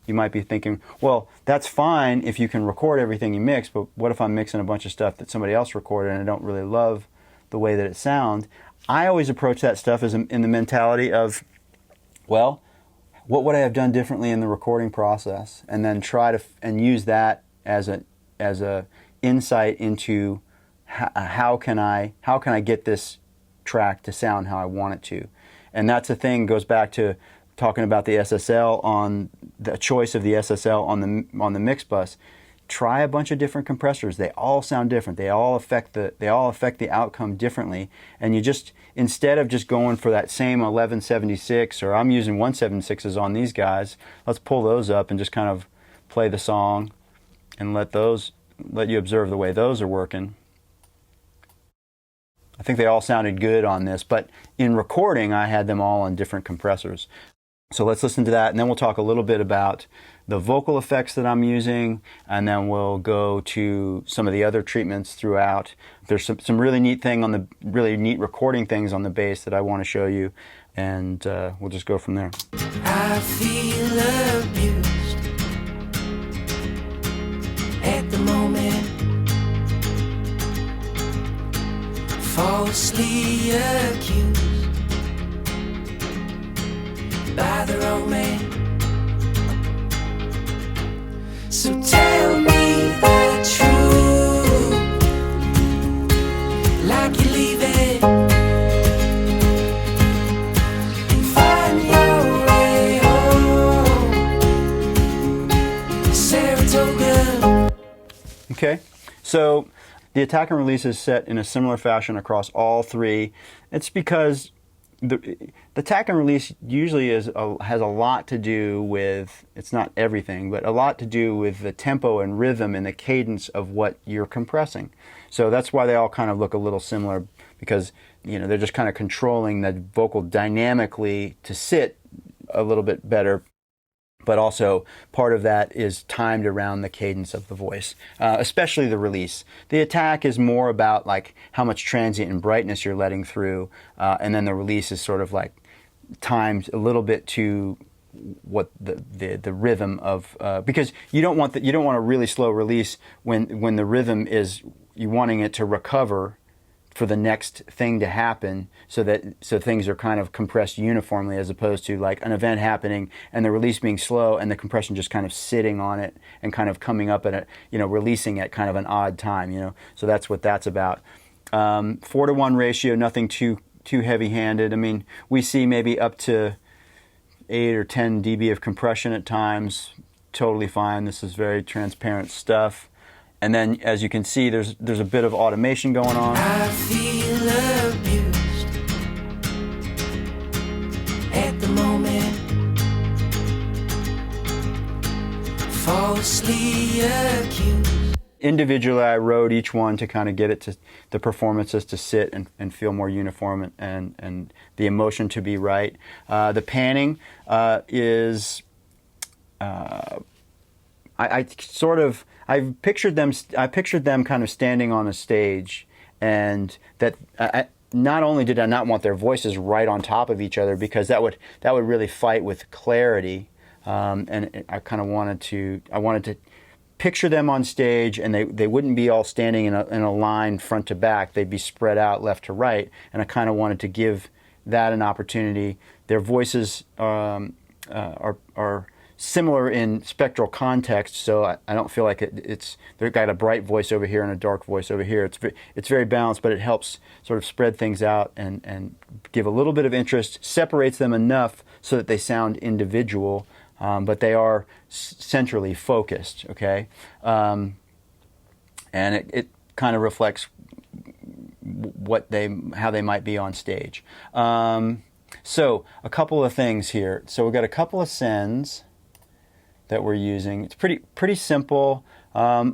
you might be thinking, well, that's fine if you can record everything you mix, but what if I'm mixing a bunch of stuff that somebody else recorded and I don't really love the way that it sounds? I always approach that stuff as in the mentality of, well, what would I have done differently in the recording process? And then try to and use that as a insight into how can I get this track to sound how I want it to. And that's the thing, goes back to talking about the SSL, on the choice of the SSL on the mix bus. Try a bunch of different compressors. They all sound different. They all affect the outcome differently. And you just, instead of just going for that same 1176, or I'm using 176s on these guys, let's pull those up and just kind of play the song and let you observe the way those are working. I think they all sounded good on this, but in recording I had them all on different compressors. So let's listen to that, and then we'll talk a little bit about the vocal effects that I'm using, and then we'll go to some of the other treatments throughout. There's some really neat recording things on the bass that I want to show you, and we'll just go from there. I feel abused at the moment, falsely accused by the wrong man. So tell me the truth, like you're leaving, and find your way home, Saratoga. Okay, so the attack and release is set in a similar fashion across all 3. It's because the attack and release usually has a lot to do with, it's not everything, but a lot to do with the tempo and rhythm and the cadence of what you're compressing. So that's why they all kind of look a little similar, because they're just kind of controlling the vocal dynamically to sit a little bit better. But also part of that is timed around the cadence of the voice, especially the release. The attack is more about like how much transient and brightness you're letting through, and then the release is sort of like timed a little bit to what the rhythm of, because you don't want a really slow release when the rhythm is, you wanting it to recover for the next thing to happen, so things are kind of compressed uniformly, as opposed to like an event happening and the release being slow and the compression just kind of sitting on it and kind of coming up at a, releasing at kind of an odd time, So that's what that's about. 4-to-1 ratio, nothing too heavy-handed. I mean, we see maybe up to 8 or 10 dB of compression at times. Totally fine. This is very transparent stuff. And then, as you can see, there's a bit of automation going on. I feel abused at the moment, falsely accused. Individually, I wrote each one to kind of get it to the performances to sit and feel more uniform and the emotion to be right. The panning is, I pictured them kind of standing on a stage, and that not only did I not want their voices right on top of each other, because that would really fight with clarity, and I kind of wanted to picture them on stage, and they wouldn't be all standing in a line front to back. They'd be spread out left to right, and I kind of wanted to give that an opportunity. Their voices are similar in spectral context, so I don't feel like they've got a bright voice over here and a dark voice over here. It's very balanced, but it helps sort of spread things out and give a little bit of interest, separates them enough so that they sound individual, but they are centrally focused, okay? And it kind of reflects how they might be on stage. So a couple of things here. So we've got a couple of sends that we're using. It's pretty simple. A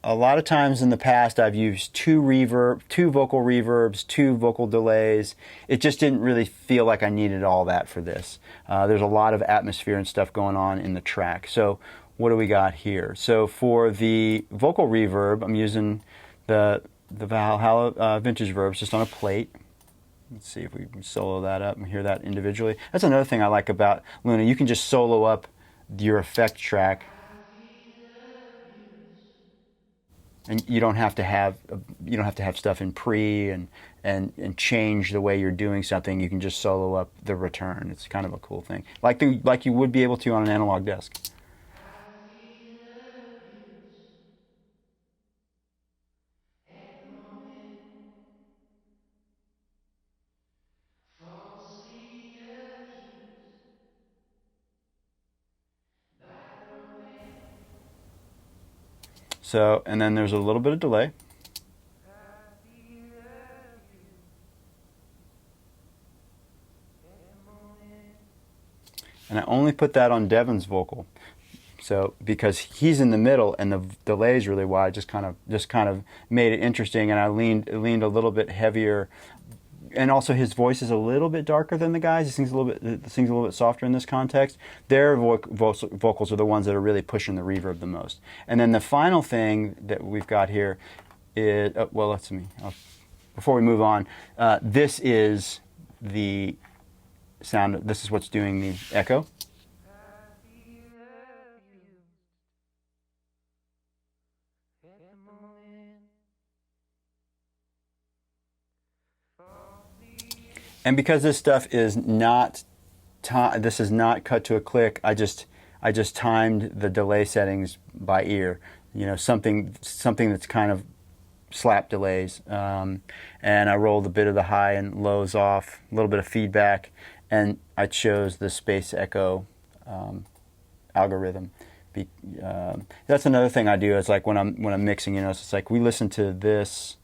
lot of times in the past I've used two vocal reverbs, two vocal delays. It just didn't really feel like I needed all that for this. There's a lot of atmosphere and stuff going on in the track. So what do we got here? So for the vocal reverb, I'm using the Valhalla vintage verbs just on a plate. Let's see if we can solo that up and hear that individually. That's another thing I like about Luna. You can just solo up your effect track, and you don't have to have stuff in pre and change the way you're doing something. You can just solo up the return. It's kind of a cool thing, like you would be able to on an analog desk. So, and then there's a little bit of delay. And I only put that on Devin's vocal. So, because he's in the middle and the delay is really wide, just kind of made it interesting, and I leaned a little bit heavier. And also his voice is a little bit darker than the guys. He sings a little bit softer in this context. Their vocals are the ones that are really pushing the reverb the most. And then the final thing that we've got here is, before we move on, this is the sound. This is what's doing the echo. And because this stuff is not cut to a click, I just timed the delay settings by ear. You know, something that's kind of slap delays, and I rolled a bit of the high and lows off, a little bit of feedback, and I chose the space echo algorithm. That's another thing I do. It's like when I'm mixing, you know, it's like we listen to these.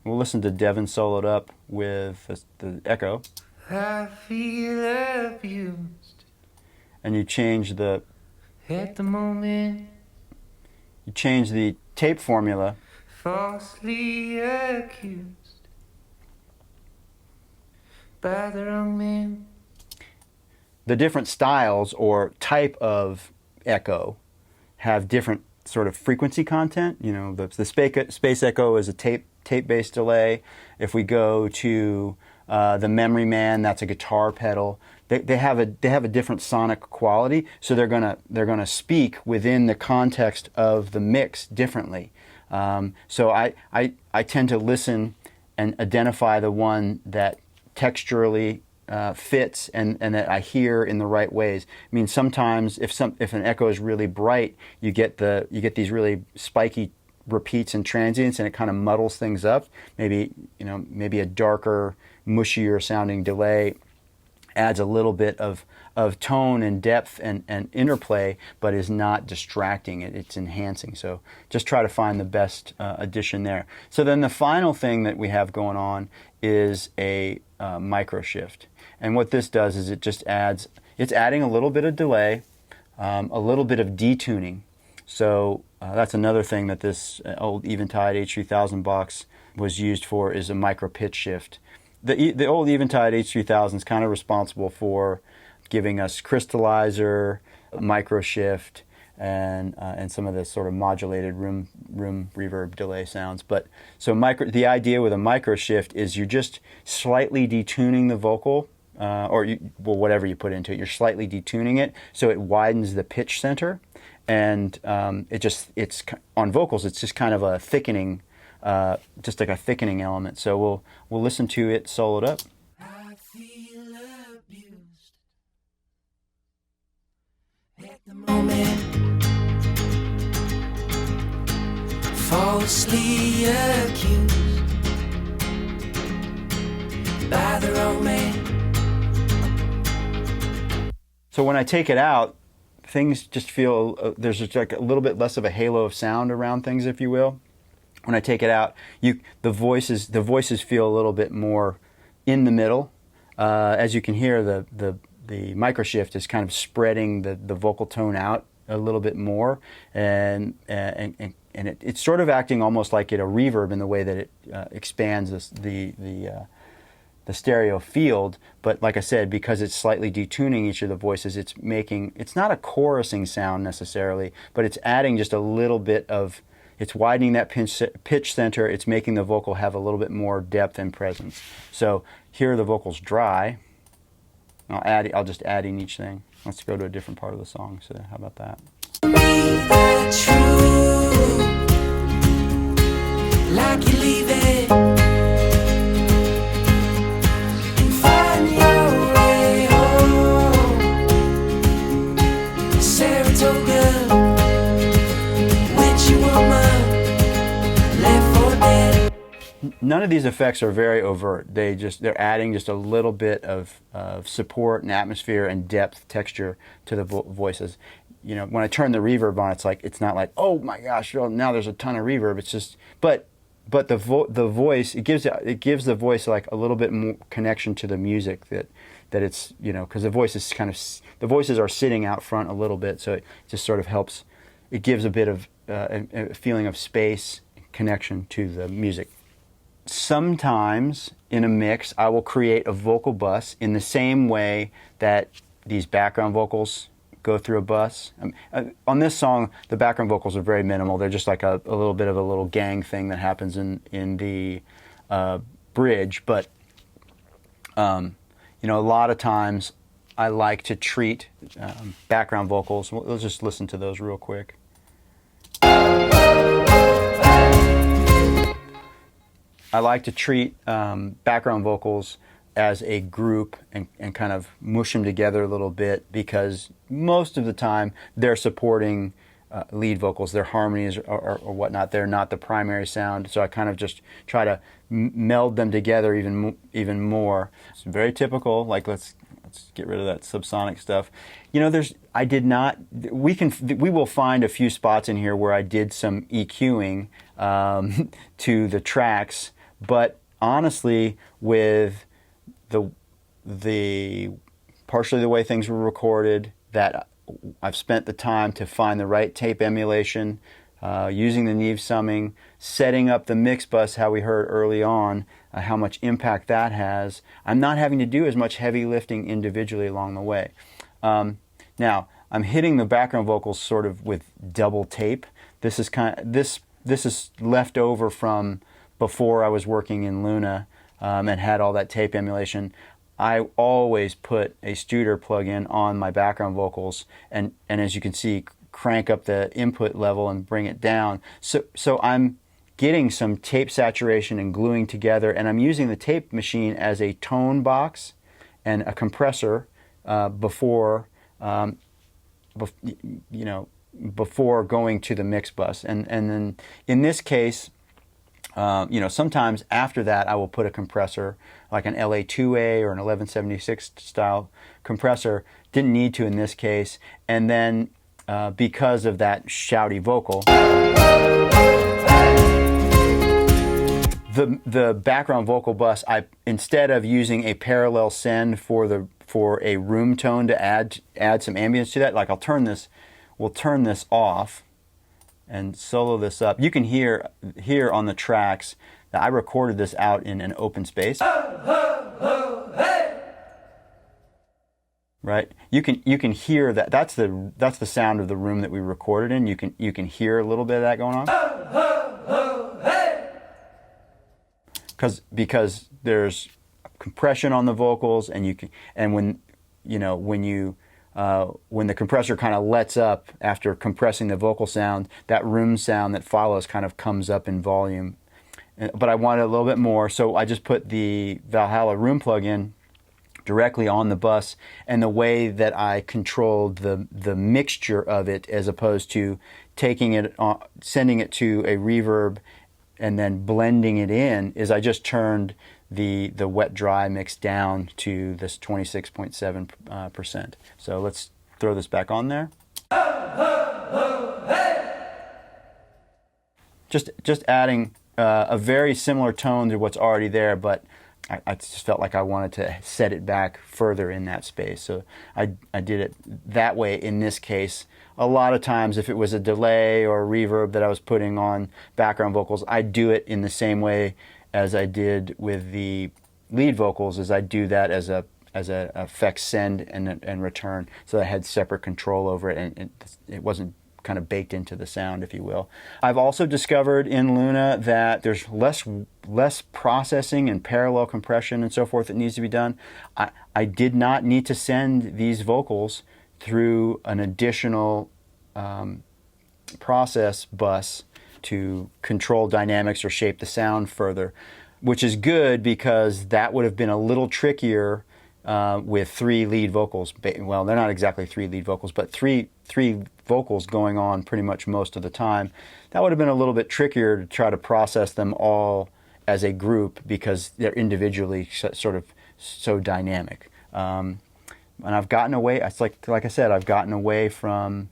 We'll listen to Devin soloed up with the echo. I feel abused And you change the at the moment, tape formula. falsely accused by the wrong man. The different styles or type of echo have different sort of frequency content. You know, the space echo is a tape-based delay. If we go to the Memory Man, that's a guitar pedal. They have a different sonic quality, so they're gonna speak within the context of the mix differently. So I tend to listen and identify the one that texturally fits and that I hear in the right ways. I mean, sometimes if an echo is really bright, you get these really spiky repeats and transients, and it kind of muddles things up. Maybe a darker, mushier sounding delay adds a little bit of tone and depth and interplay, but is not distracting. It's enhancing. So just try to find the best addition there. So then the final thing that we have going on is a micro shift. And what this does is it's adding a little bit of delay, a little bit of detuning. So that's another thing that this old Eventide H3000 box was used for, is a micro pitch shift. The old Eventide H3000 is kind of responsible for giving us crystallizer, micro shift, and some of the sort of modulated room reverb delay sounds. But so the idea with a micro shift is you're just slightly detuning the vocal, whatever you put into it. You're slightly detuning it so it widens the pitch center, and it's on vocals. It's just kind of a thickening. Just like a thickening element. So we'll listen to it soloed up. I feel abused falsely accused by the wrong man. So when I take it out, things just feel, there's just like a little bit less of a halo of sound around things, if you will. When I take it out, the voices feel a little bit more in the middle. As you can hear, the microshift is kind of spreading the vocal tone out a little bit more, and it's sort of acting almost like a reverb in the way that it expands the stereo field. But like I said, because it's slightly detuning each of the voices, it's not a chorusing sound necessarily, but it's adding just a little bit of, it's widening that pitch center, it's making the vocal have a little bit more depth and presence. So here the vocal's dry. I'll just add in each thing. Let's go to a different part of the song. So how about that? Like you leave it and find your way home. Saratoga, witchy woman, left for dead. None of these effects are very overt. They're adding just a little bit of support and atmosphere and depth, texture to the voices. You know, when I turn the reverb on, it's not like, oh my gosh, now there's a ton of reverb. It's just, but the voice, it gives the voice like a little bit more connection to the music that it's, you know, because the voices are sitting out front a little bit, so it just sort of helps. It gives a bit of a feeling of space, connection to the music. Sometimes in a mix, I will create a vocal bus in the same way that these background vocals go through a bus. On this song, the background vocals are very minimal. They're just like a little bit of a little gang thing that happens in the bridge. But you know, a lot of times I like to treat background vocals. Let's just listen to those real quick. I like to treat background vocals as a group and kind of mush them together a little bit, because most of the time they're supporting lead vocals, their harmonies or whatnot. They're not the primary sound, so I kind of just try to meld them together even more. It's very typical. Like let's get rid of that subsonic stuff. You know, we will find a few spots in here where I did some EQing to the tracks, but honestly, with the partially the way things were recorded, that I've spent the time to find the right tape emulation, using the Neve summing, setting up the mix bus, how we heard early on, how much impact that has. I'm not having to do as much heavy lifting individually along the way. Now, I'm hitting the background vocals sort of with double tape. This is this is left over from before I was working in Luna and had all that tape emulation. I always put a Studer plugin on my background vocals, and as you can see, crank up the input level and bring it down. So I'm getting some tape saturation and gluing together, and I'm using the tape machine as a tone box and a compressor before going to the mix bus. And then in this case, sometimes after that I will put a compressor like an LA2A or an 1176 style compressor. Didn't need to in this case. And then because of that shouty vocal, the background vocal bus, instead of using a parallel send for a room tone to add some ambience to that, like we'll turn this off and solo this up. You can hear here on the tracks that I recorded this out in an open space. Right? You can hear that. That's the sound of the room that we recorded in. You can hear a little bit of that going on. Because there's compression on the vocals, and when the compressor kind of lets up after compressing the vocal sound, that room sound that follows kind of comes up in volume. But I wanted a little bit more, so I just put the Valhalla room plugin directly on the bus, and the way that I controlled the mixture of it, as opposed to taking it, sending it to a reverb, and then blending it in, is I just turned the wet dry mix down to this 26.7%. So let's throw this back on there. Just adding a very similar tone to what's already there, but I just felt like I wanted to set it back further in that space. So I did it that way in this case. A lot of times if it was a delay or a reverb that I was putting on background vocals, I'd do it in the same way as I did with the lead vocals, as I do that as a effects send and return, so I had separate control over it, and it wasn't kind of baked into the sound, if you will. I've also discovered in Luna that there's less processing and parallel compression and so forth that needs to be done. I did not need to send these vocals through an additional process bus to control dynamics or shape the sound further, which is good because that would have been a little trickier with 3 lead vocals. Well, they're not exactly 3 lead vocals, but three vocals going on pretty much most of the time. That would have been a little bit trickier to try to process them all as a group because they're individually sort of so dynamic. And I've gotten away, it's like I said, I've gotten away from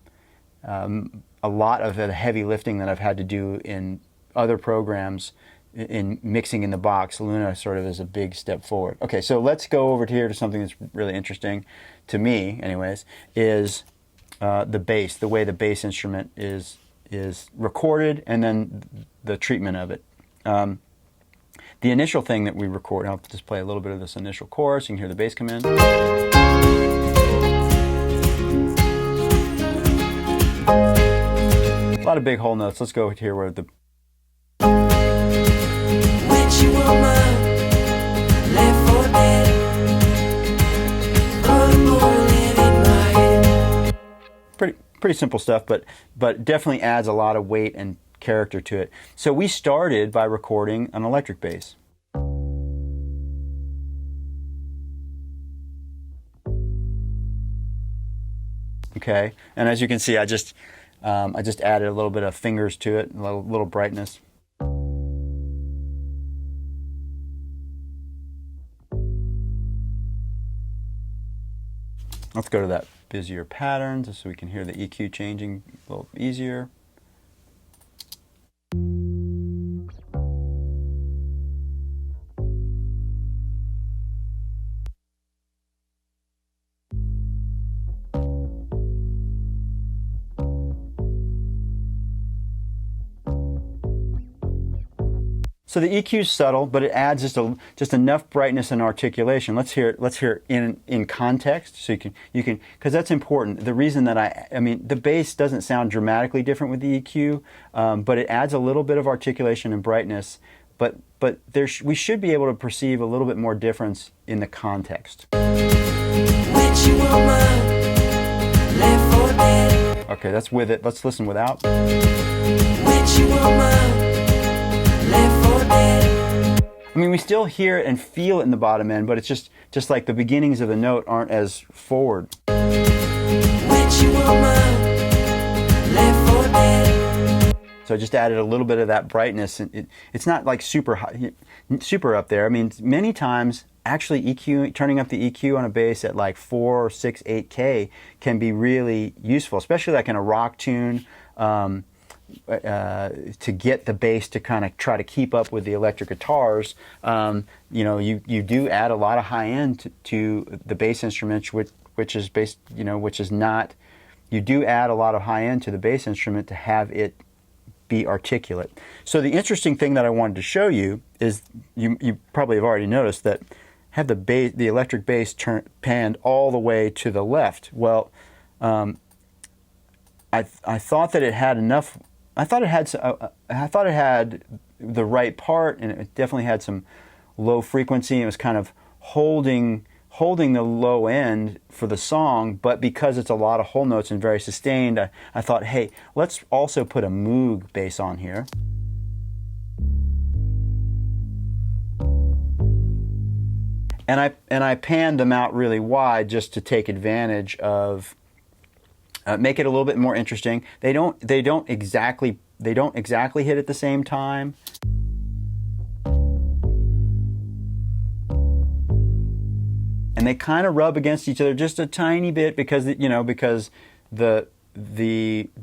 a lot of the heavy lifting that I've had to do in other programs. In mixing in the box, Luna sort of is a big step forward. Okay, so let's go over here to something that's really interesting to me, anyways, is the bass, the way the bass instrument is recorded, and then the treatment of it. The initial thing that we record, I'll just play a little bit of this initial chorus. You can hear the bass come in. A lot of big whole notes. Let's go here where the You are mine, left for dead. Put a bullet in my head. pretty simple stuff, but definitely adds a lot of weight and character to it. So we started by recording an electric bass. Okay, and as you can see, I just added a little bit of fingers to it, a little brightness. Let's go to that busier pattern just so we can hear the EQ changing a little easier. So the EQ is subtle, but it adds just enough brightness and articulation. Let's hear it in context, so you can because that's important. The reason that I mean the bass doesn't sound dramatically different with the EQ, but it adds a little bit of articulation and brightness. But we should be able to perceive a little bit more difference in the context. Which you are mine, left for dead. Okay, that's with it. Let's listen without. Which you are mine, left for dead. I mean, we still hear it and feel it in the bottom end, but it's just like the beginnings of the note aren't as forward. Which you are mine, left for dead. So I just added a little bit of that brightness. It's not like super high, super up there. I mean, many times actually turning up the EQ on a bass at like 4 or 6, 8K can be really useful, especially like in a rock tune. To get the bass to kind of try to keep up with the electric guitars, you do add a lot of high end to the bass instrument, which is based, which is not. You do add a lot of high end to the bass instrument to have it be articulate. So the interesting thing that I wanted to show you is you probably have already noticed that have the electric bass panned all the way to the left. Well, I thought that it had enough. I thought it had the right part, and it definitely had some low frequency. It was kind of holding the low end for the song, but because it's a lot of whole notes and very sustained, I thought, hey, let's also put a Moog bass on here. And I panned them out really wide just to take advantage of make it a little bit more interesting. They don't exactly hit at the same time. And they kind of rub against each other just a tiny bit because the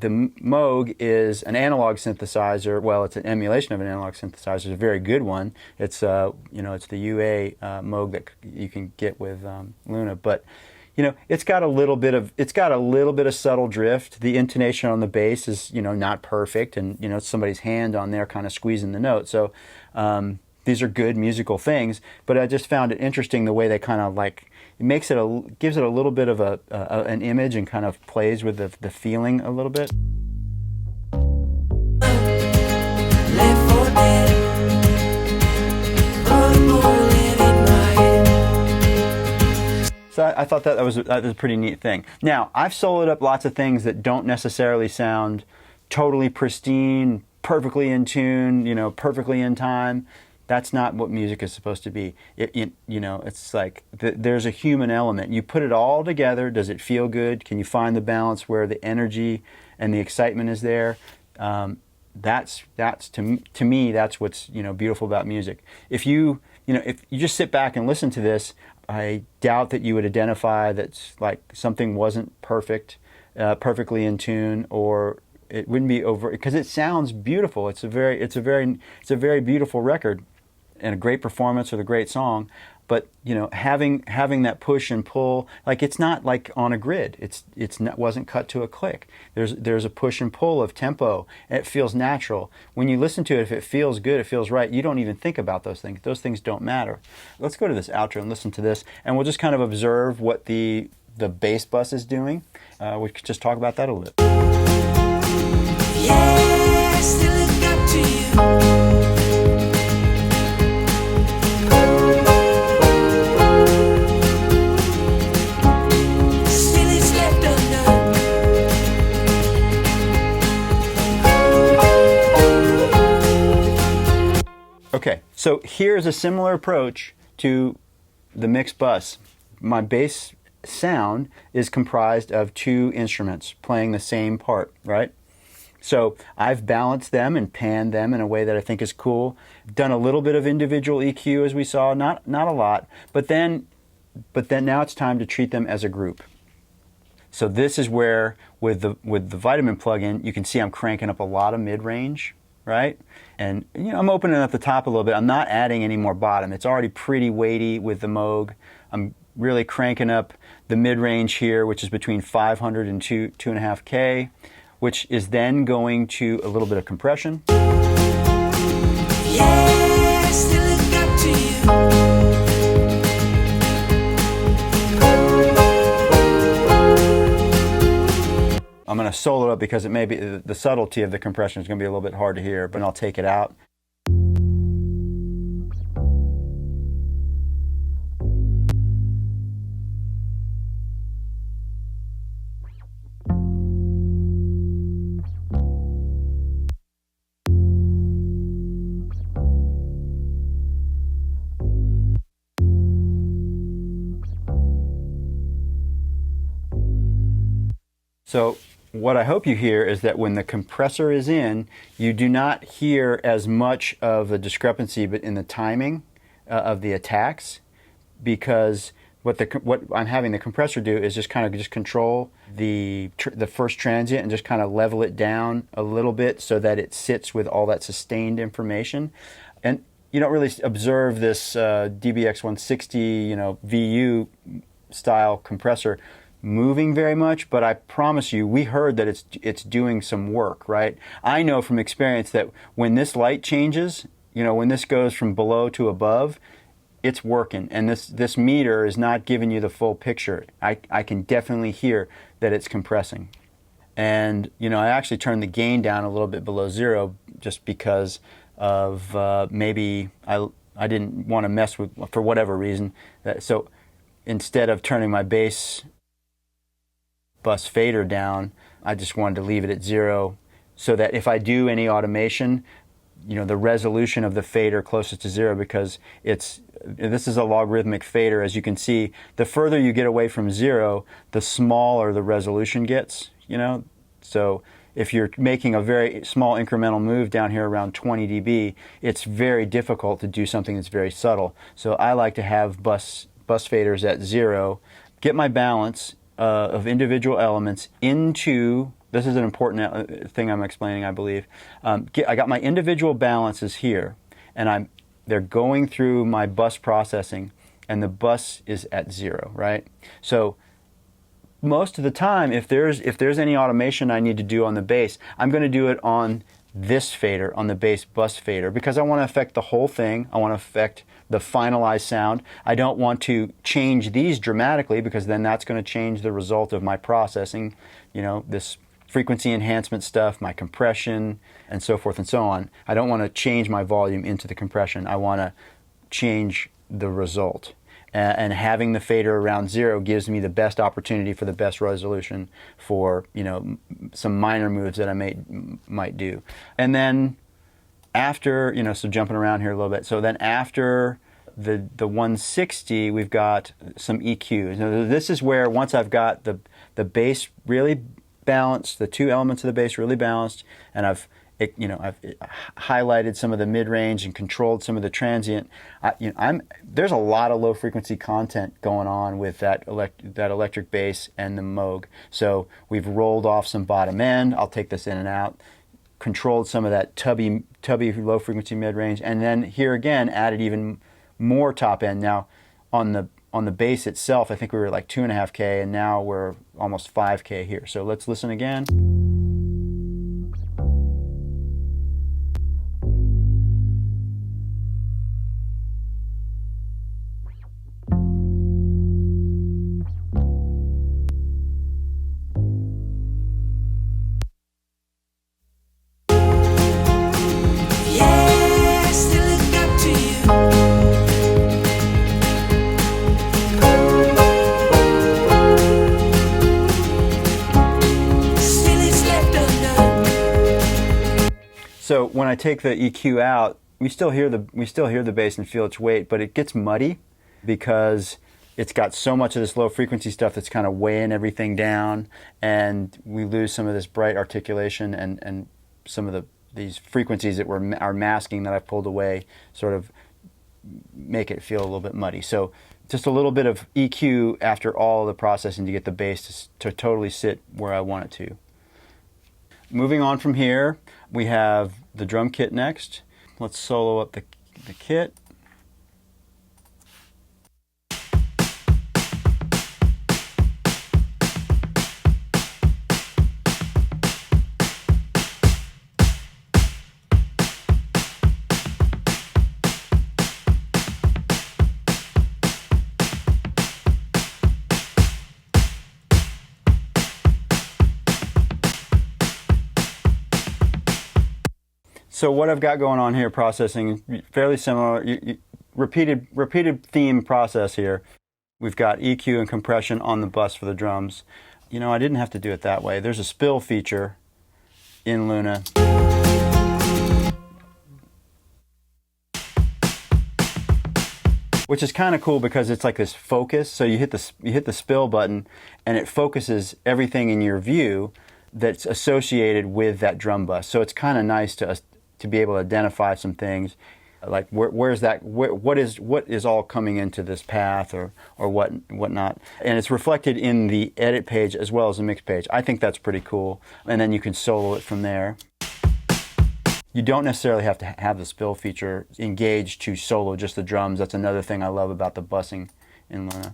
Moog is an analog synthesizer. Well, it's an emulation of an analog synthesizer. It's a very good one. It's it's the UA Moog that you can get with Luna, but it's got a little bit of subtle drift. The intonation on the bass is not perfect, and it's somebody's hand on there kind of squeezing the note. So these are good musical things, but I just found it interesting the way they kind of gives it a little bit of an image and kind of plays with the feeling a little bit. Left for dead. Put a bullet in my head. So I thought that was a pretty neat thing. Now, I've soloed up lots of things that don't necessarily sound totally pristine, perfectly in tune, perfectly in time. That's not what music is supposed to be. It's like there's a human element. You put it all together. Does it feel good? Can you find the balance where the energy and the excitement is there? That's to me that's what's beautiful about music. If you just sit back and listen to this, I doubt that you would identify that like something wasn't perfectly in tune, or it wouldn't be over, because it sounds beautiful. It's a very beautiful record and a great performance with a great song. But having that push and pull, like it's not like on a grid. Wasn't cut to a click. There's a push and pull of tempo, and it feels natural. When you listen to it, if it feels good, it feels right, you don't even think about those things. Those things don't matter. Let's go to this outro and listen to this, and we'll just kind of observe what the bass bus is doing. We could just talk about that a little bit. Yeah, still look up to you. Still it's left undone. Okay, so here's a similar approach to the mixed bus. My bass sound is comprised of two instruments playing the same part, right? So I've balanced them and panned them in a way that I think is cool. Done a little bit of individual EQ, as we saw, not a lot, but then now it's time to treat them as a group. So this is where with the Vitamin plugin, you can see I'm cranking up a lot of mid-range, right? And I'm opening up the top a little bit. I'm not adding any more bottom. It's already pretty weighty with the Moog. I'm really cranking up the mid-range here, which is between 500 and 2.5K. Which is then going to a little bit of compression. Yeah, still look up to you. I'm going to solo it because it may be the subtlety of the compression is going to be a little bit hard to hear, but I'll take it out. So what I hope you hear is that when the compressor is in, you do not hear as much of a discrepancy but in the timing of the attacks, because what I'm having the compressor do is just kind of control the first transient and just kind of level it down a little bit so that it sits with all that sustained information. And you don't really observe this DBX 160 VU style compressor moving very much, but I promise you, we heard that it's doing some work, right? I know from experience that when this light changes, when this goes from below to above, it's working, and this meter is not giving you the full picture. I can definitely hear that it's compressing. And I actually turned the gain down a little bit below zero just because of maybe I didn't want to mess with, for whatever reason. So instead of turning my bass bus fader down, I just wanted to leave it at zero so that if I do any automation, the resolution of the fader closest to zero, because this is a logarithmic fader. As you can see, the further you get away from zero, the smaller the resolution gets. you know? So if you're making a very small incremental move down here around 20 dB, it's very difficult to do something that's very subtle. So I like to have bus faders at 0, get my balance of individual elements into, this is an important thing I'm explaining, I believe. I got my individual balances here, and they're going through my bus processing, and the bus is at 0, right? So most of the time, if there's any automation I need to do on the bass, I'm going to do it on this fader, on the bass bus fader, because I want to affect the whole thing. I want to affect the finalized sound. I don't want to change these dramatically, because then that's going to change the result of my processing, you know, this frequency enhancement stuff, my compression, and so forth and so on. I don't want to change my volume into the compression. I want to change the result. And having the fader around 0 gives me the best opportunity for the best resolution for, you know, some minor moves that I might do. And then after, you know, so jumping around here a little bit, so then after the 160, we've got some EQ. Now, this is where, once I've got the bass really balanced, the two elements of the bass really balanced, and I've highlighted some of the mid-range and controlled some of the transient. There's a lot of low-frequency content going on with that electric bass and the Moog. So we've rolled off some bottom end. I'll take this in and out. Controlled some of that tubby low-frequency mid-range, and then here again added even more top end. Now on the bass itself, I think we were like 2.5K, and now we're almost 5K here. So let's listen again. So when I take the EQ out, we still hear the bass and feel its weight, but it gets muddy because it's got so much of this low frequency stuff that's kind of weighing everything down, and we lose some of this bright articulation and some of these frequencies that are masking that I've pulled away sort of make it feel a little bit muddy. So just a little bit of EQ after all of the processing to get the bass to totally sit where I want it to. Moving on from here, we have the drum kit next. Let's solo up the kit. So what I've got going on here, processing, fairly similar, repeated theme process here. We've got EQ and compression on the bus for the drums. You know, I didn't have to do it that way. There's a spill feature in Luna. Which is kind of cool because it's like this focus. So you hit the spill button and it focuses everything in your view that's associated with that drum bus. So it's kind of nice to be able to identify some things, like what is all coming into this path or whatnot, and it's reflected in the edit page as well as the mix page. I think that's pretty cool, and then you can solo it from there. You don't necessarily have to have the spill feature engaged to solo just the drums. That's another thing I love about the busing in Luna.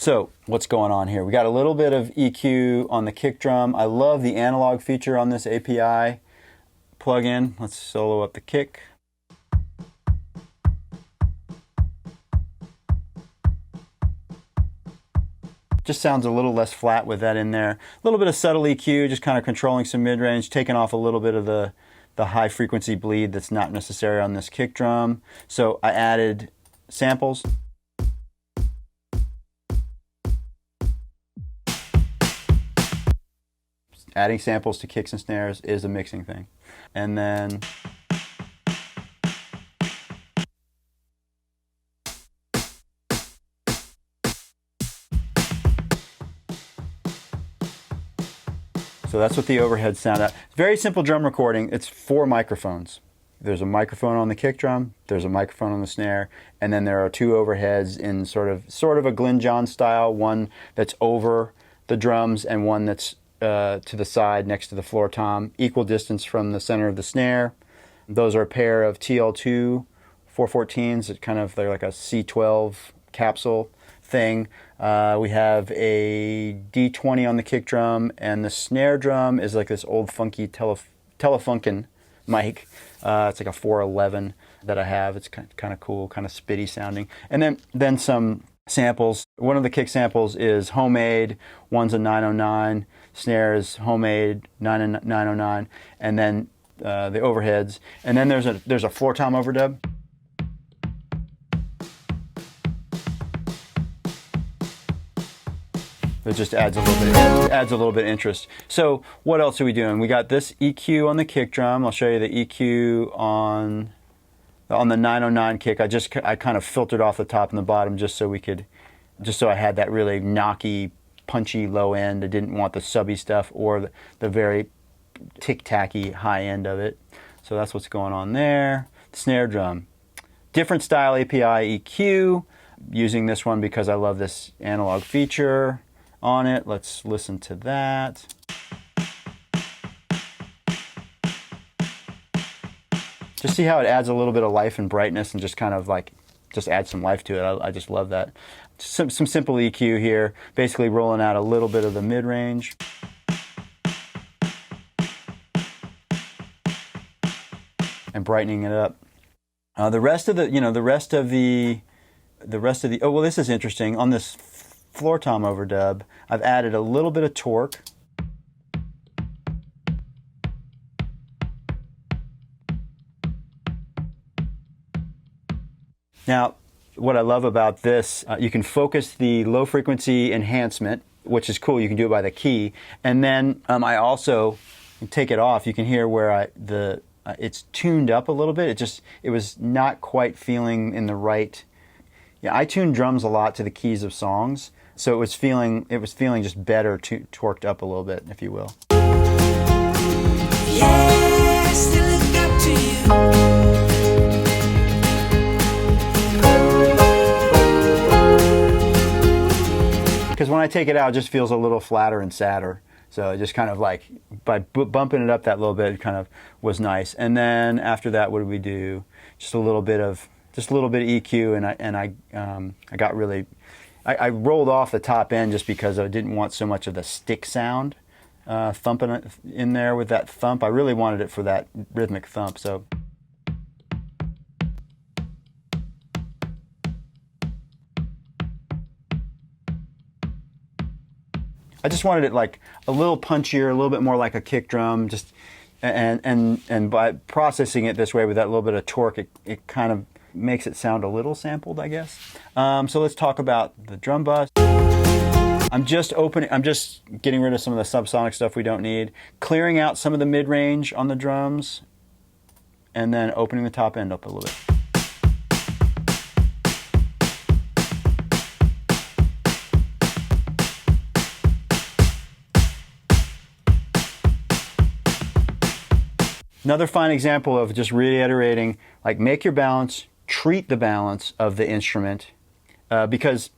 So what's going on here? We got a little bit of EQ on the kick drum. I love the analog feature on this API plugin. Let's solo up the kick. Just sounds a little less flat with that in there. A little bit of subtle EQ, just kind of controlling some mid-range, taking off a little bit of the high frequency bleed that's not necessary on this kick drum. So I added samples. Adding samples to kicks and snares is a mixing thing. And then So that's what the overheads sound at. Very simple drum recording. It's 4 microphones. There's a microphone on the kick drum, there's a microphone on the snare, and then there are 2 overheads in sort of a Glyn Johns style, one that's over the drums and one that's to the side next to the floor tom, equal distance from the center of the snare. Those are a pair of TL2 414s. They're like a C12 capsule thing. We have a D20 on the kick drum, and the snare drum is like this old funky Telefunken mic. It's like a 411 that I have. It's kind of cool, kind of spitty sounding. And then some samples. One of the kick samples is homemade. One's a 909. Snare is homemade, 909. And then the overheads. And then there's a floor tom overdub. It just adds a little bit of interest. So what else are we doing? We got this EQ on the kick drum. I'll show you the EQ on the 909 kick. I kind of filtered off the top and the bottom just so I had that really knocky, punchy low end. I didn't want the subby stuff or the very tick-tacky high end of it. So that's what's going on there. Snare drum. Different style API EQ. Using this one because I love this analog feature on it. Let's listen to that. Just see how it adds a little bit of life and brightness and just adds some life to it. I just love that. Some simple EQ here, basically rolling out a little bit of the mid-range. And brightening it up. The rest of the oh, well, this is interesting. On this floor tom overdub, I've added a little bit of torque. Now, what I love about this, you can focus the low frequency enhancement, which is cool. You can do it by the key. And then I also take it off. You can hear where it's tuned up a little bit. It was not quite feeling in the right. Yeah, I tune drums a lot to the keys of songs, so it was feeling just better, torqued up a little bit, if you will. Yeah, I still look up to you. Because when I take it out, it just feels a little flatter and sadder. So it just kind of like, by bumping it up that little bit, it kind of was nice. And then after that, what did we do? Just a little bit of EQ, and I rolled off the top end just because I didn't want so much of the stick sound thumping in there with that thump. I really wanted it for that rhythmic thump. So. I just wanted it like a little punchier, a little bit more like a kick drum, and by processing it this way with that little bit of torque, it kind of makes it sound a little sampled, I guess. So let's talk about the drum bus. I'm just getting rid of some of the subsonic stuff we don't need, clearing out some of the mid-range on the drums, and then opening the top end up a little bit. Another fine example of just reiterating, like, make your balance, treat the balance of the instrument, because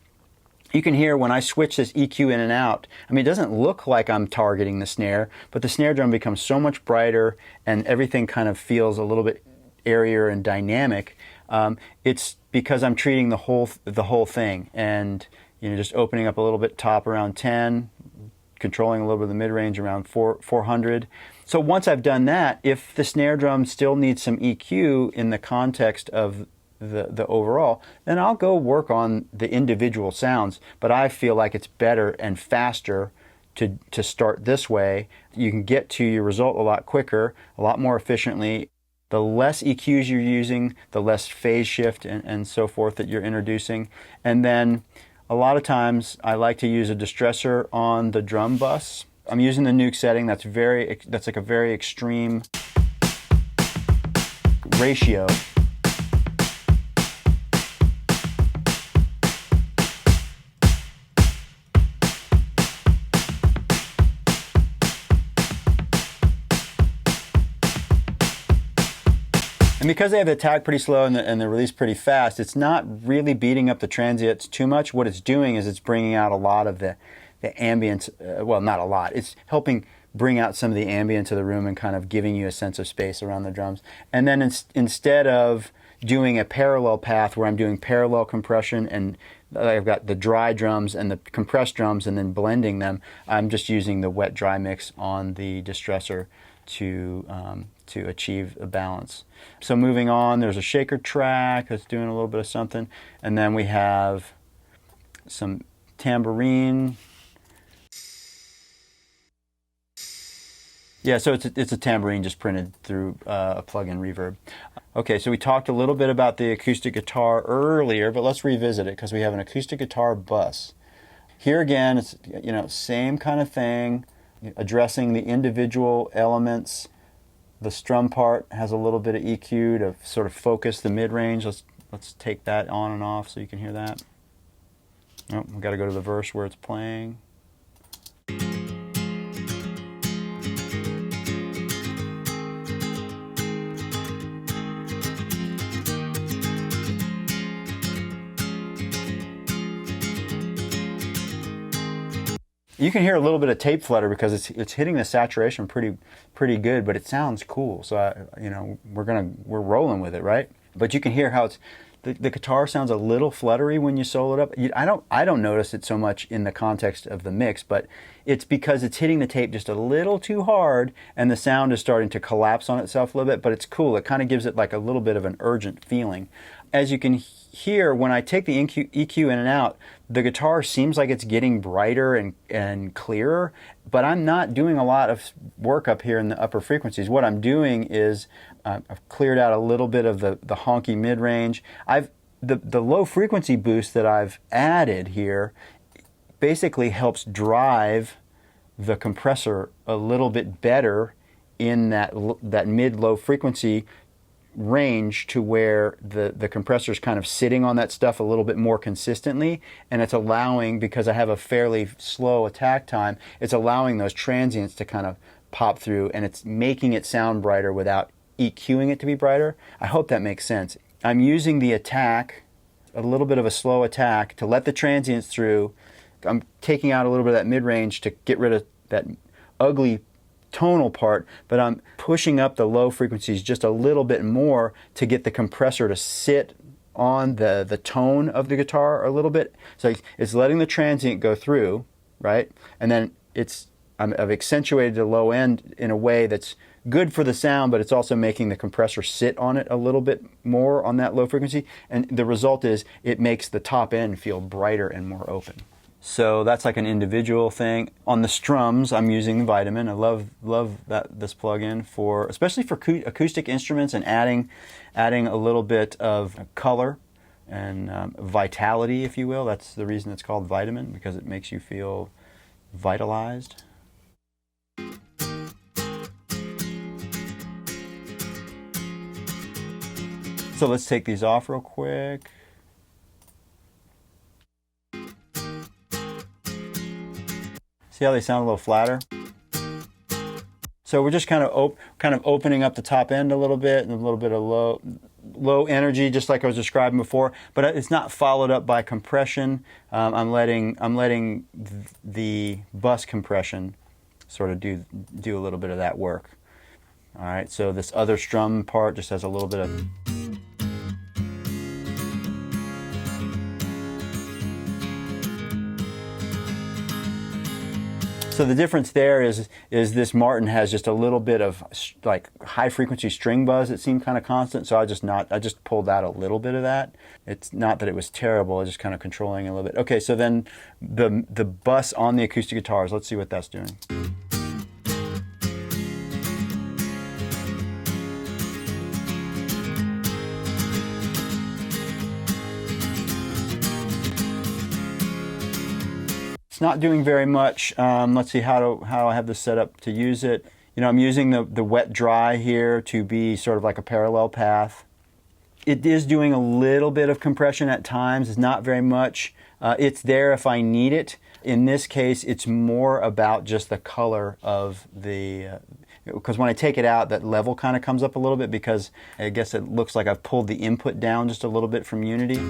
you can hear when I switch this EQ in and out, I mean, it doesn't look like I'm targeting the snare, but the snare drum becomes so much brighter and everything kind of feels a little bit airier and dynamic. It's because I'm treating the whole thing, and just opening up a little bit top around 10, controlling a little bit of the mid-range around 400. So once I've done that, if the snare drum still needs some EQ in the context of the overall, then I'll go work on the individual sounds. But I feel like it's better and faster to start this way. You can get to your result a lot quicker, a lot more efficiently. The less EQs you're using, the less phase shift and so forth that you're introducing. And then a lot of times I like to use a distressor on the drum bus. I'm using the nuke setting. That's like a very extreme ratio. And because they have the attack pretty slow and the release pretty fast, it's not really beating up the transients too much. What it's doing is it's bringing out a lot of the ambience, well, not a lot. It's helping bring out some of the ambience of the room and kind of giving you a sense of space around the drums. And then instead of doing a parallel path where I'm doing parallel compression and I've got the dry drums and the compressed drums and then blending them, I'm just using the wet-dry mix on the distressor to achieve a balance. So moving on, there's a shaker track that's doing a little bit of something, and then we have some tambourine. Yeah, so it's a tambourine just printed through a plug-in reverb. Okay, so we talked a little bit about the acoustic guitar earlier, but let's revisit it because we have an acoustic guitar bus. Here again, it's same kind of thing, addressing the individual elements. The strum part has a little bit of EQ to sort of focus the mid-range. Let's take that on and off so you can hear that. Oh, we've got to go to the verse where it's playing. You can hear a little bit of tape flutter because it's hitting the saturation pretty good, but it sounds cool. So we're rolling with it, right? But you can hear how the guitar sounds a little fluttery when you solo it up. I don't notice it so much in the context of the mix, but it's because it's hitting the tape just a little too hard and the sound is starting to collapse on itself a little bit, but it's cool. It kind of gives it like a little bit of an urgent feeling. As you can hear, when I take the EQ in and out, the guitar seems like it's getting brighter and clearer, but I'm not doing a lot of work up here in the upper frequencies. What I'm doing is I've cleared out a little bit of the honky mid-range. The low frequency boost that I've added here basically helps drive the compressor a little bit better in that mid-low frequency range to where the compressor is kind of sitting on that stuff a little bit more consistently, and it's allowing, because I have a fairly slow attack time, it's allowing those transients to kind of pop through, and it's making it sound brighter without EQing it to be brighter. I hope that makes sense. I'm using the attack, a little bit of a slow attack, to let the transients through. I'm taking out a little bit of that mid-range to get rid of that ugly tonal part, but I'm pushing up the low frequencies just a little bit more to get the compressor to sit on the tone of the guitar a little bit. So it's letting the transient go through, right? And then I've accentuated the low end in a way that's good for the sound, but it's also making the compressor sit on it a little bit more on that low frequency. And the result is it makes the top end feel brighter and more open. So that's like an individual thing. On the strums, I'm using the Vitamin. I love this plugin especially for acoustic instruments and adding a little bit of color and vitality, if you will. That's the reason it's called Vitamin, because it makes you feel vitalized. So let's take these off real quick. See how they sound a little flatter? So we're just kind of opening up the top end a little bit, and a little bit of low energy, just like I was describing before. But it's not followed up by compression. I'm letting the bus compression sort of do a little bit of that work. All right. So this other strum part just has a little bit of. So the difference there is this Martin has just a little bit of like high frequency string buzz that seemed kind of constant. So I just pulled out a little bit of that. It's not that it was terrible. It's just kind of controlling a little bit. Okay, so then the bus on the acoustic guitars. Let's see what that's doing. Not doing very much. Let's see how I have this set up to use it. I'm using the wet dry here to be sort of like a parallel path. It is doing a little bit of compression at times. It's not very much. It's there if I need it. In this case, it's more about just the color of the because when I take it out, that level kind of comes up a little bit because I guess it looks like I've pulled the input down just a little bit from Unity.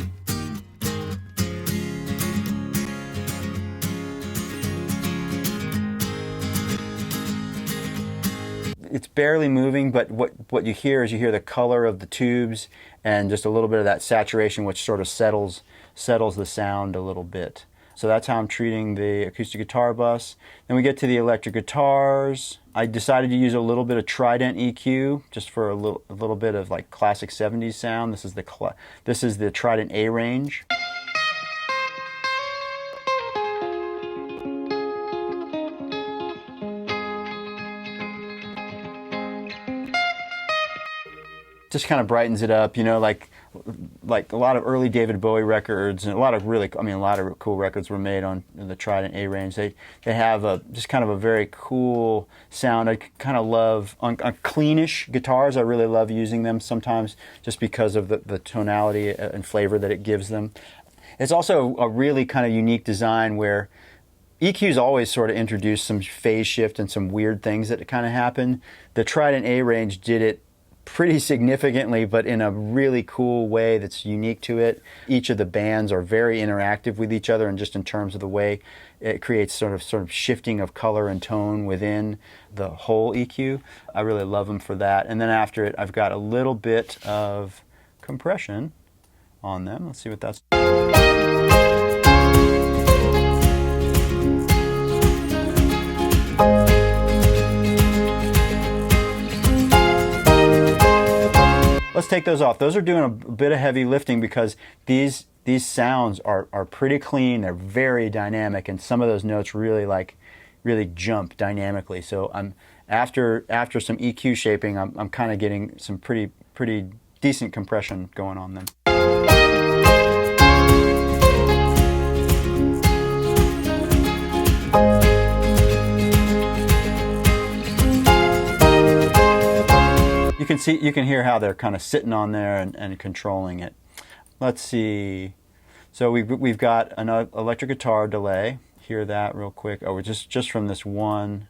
It's barely moving, but what you hear is you hear the color of the tubes and just a little bit of that saturation, which sort of settles the sound a little bit. So that's how I'm treating the acoustic guitar bus. Then we get to the electric guitars. I decided to use a little bit of Trident EQ just for a little bit of like classic 70s sound. This is the Trident A range. Just kind of brightens it up, you know, like a lot of early David Bowie records and a lot of cool records were made on the Trident A range. They have just kind of a very cool sound. I kind of love on cleanish guitars. I really love using them sometimes just because of the tonality and flavor that it gives them. It's also a really kind of unique design where EQ's always sort of introduced some phase shift and some weird things that kind of happen. The Trident A range did it pretty significantly, but in a really cool way that's unique to it. Each of the bands are very interactive with each other, and just in terms of the way it creates sort of shifting of color and tone within the whole EQ. I really love them for that. And then after it, I've got a little bit of compression on them. Let's see what that's. Let's take those off. Those are doing a bit of heavy lifting because these sounds are pretty clean. They're very dynamic, and some of those notes really jump dynamically. So I'm after some EQ shaping, I'm kind of getting some pretty decent compression going on them. You can hear how they're kind of sitting on there and controlling it. Let's see. So we've got an electric guitar delay. Hear that real quick. Oh, we're just from this one.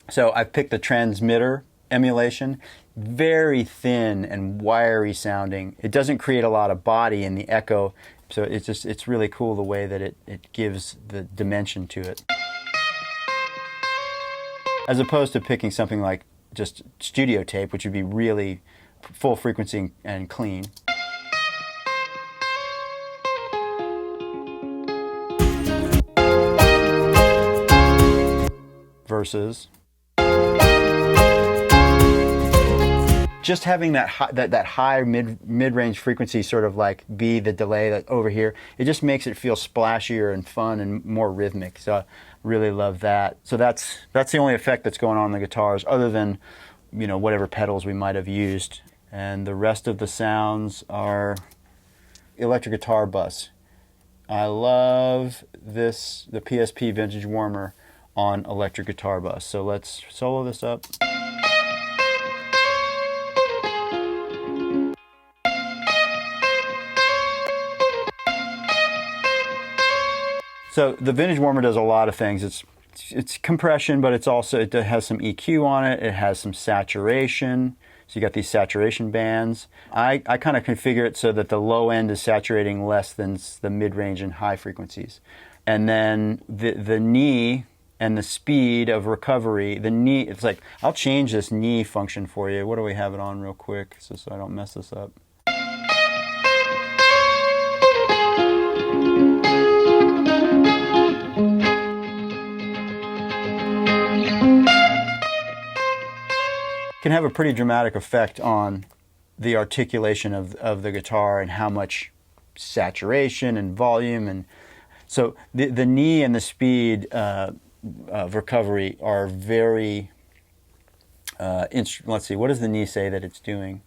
So I've picked the transmitter emulation, very thin and wiry sounding. It doesn't create a lot of body in the echo, so it's really cool the way that it gives the dimension to it. As opposed to picking something like just studio tape, which would be really full frequency and clean. Versus just having that high mid-range frequency sort of like be the delay that over here, it just makes it feel splashier and fun and more rhythmic. So I really love that. So that's the only effect that's going on in the guitars, other than, you know, whatever pedals we might have used. And the rest of the sounds are electric guitar bus. I love the PSP Vintage Warmer on electric guitar bus. So let's solo this up. So the Vintage Warmer does a lot of things. It's compression, but it has some EQ on it. It has some saturation. So you got these saturation bands. I kind of configure it so that the low end is saturating less than the mid-range and high frequencies. And then the knee and the speed of recovery, the knee, it's like, I'll change this knee function for you. What do we have it on real quick so I don't mess this up? Can have a pretty dramatic effect on the articulation of the guitar and how much saturation and volume. And so the knee and the speed of recovery are very let's see, what does the knee say that it's doing?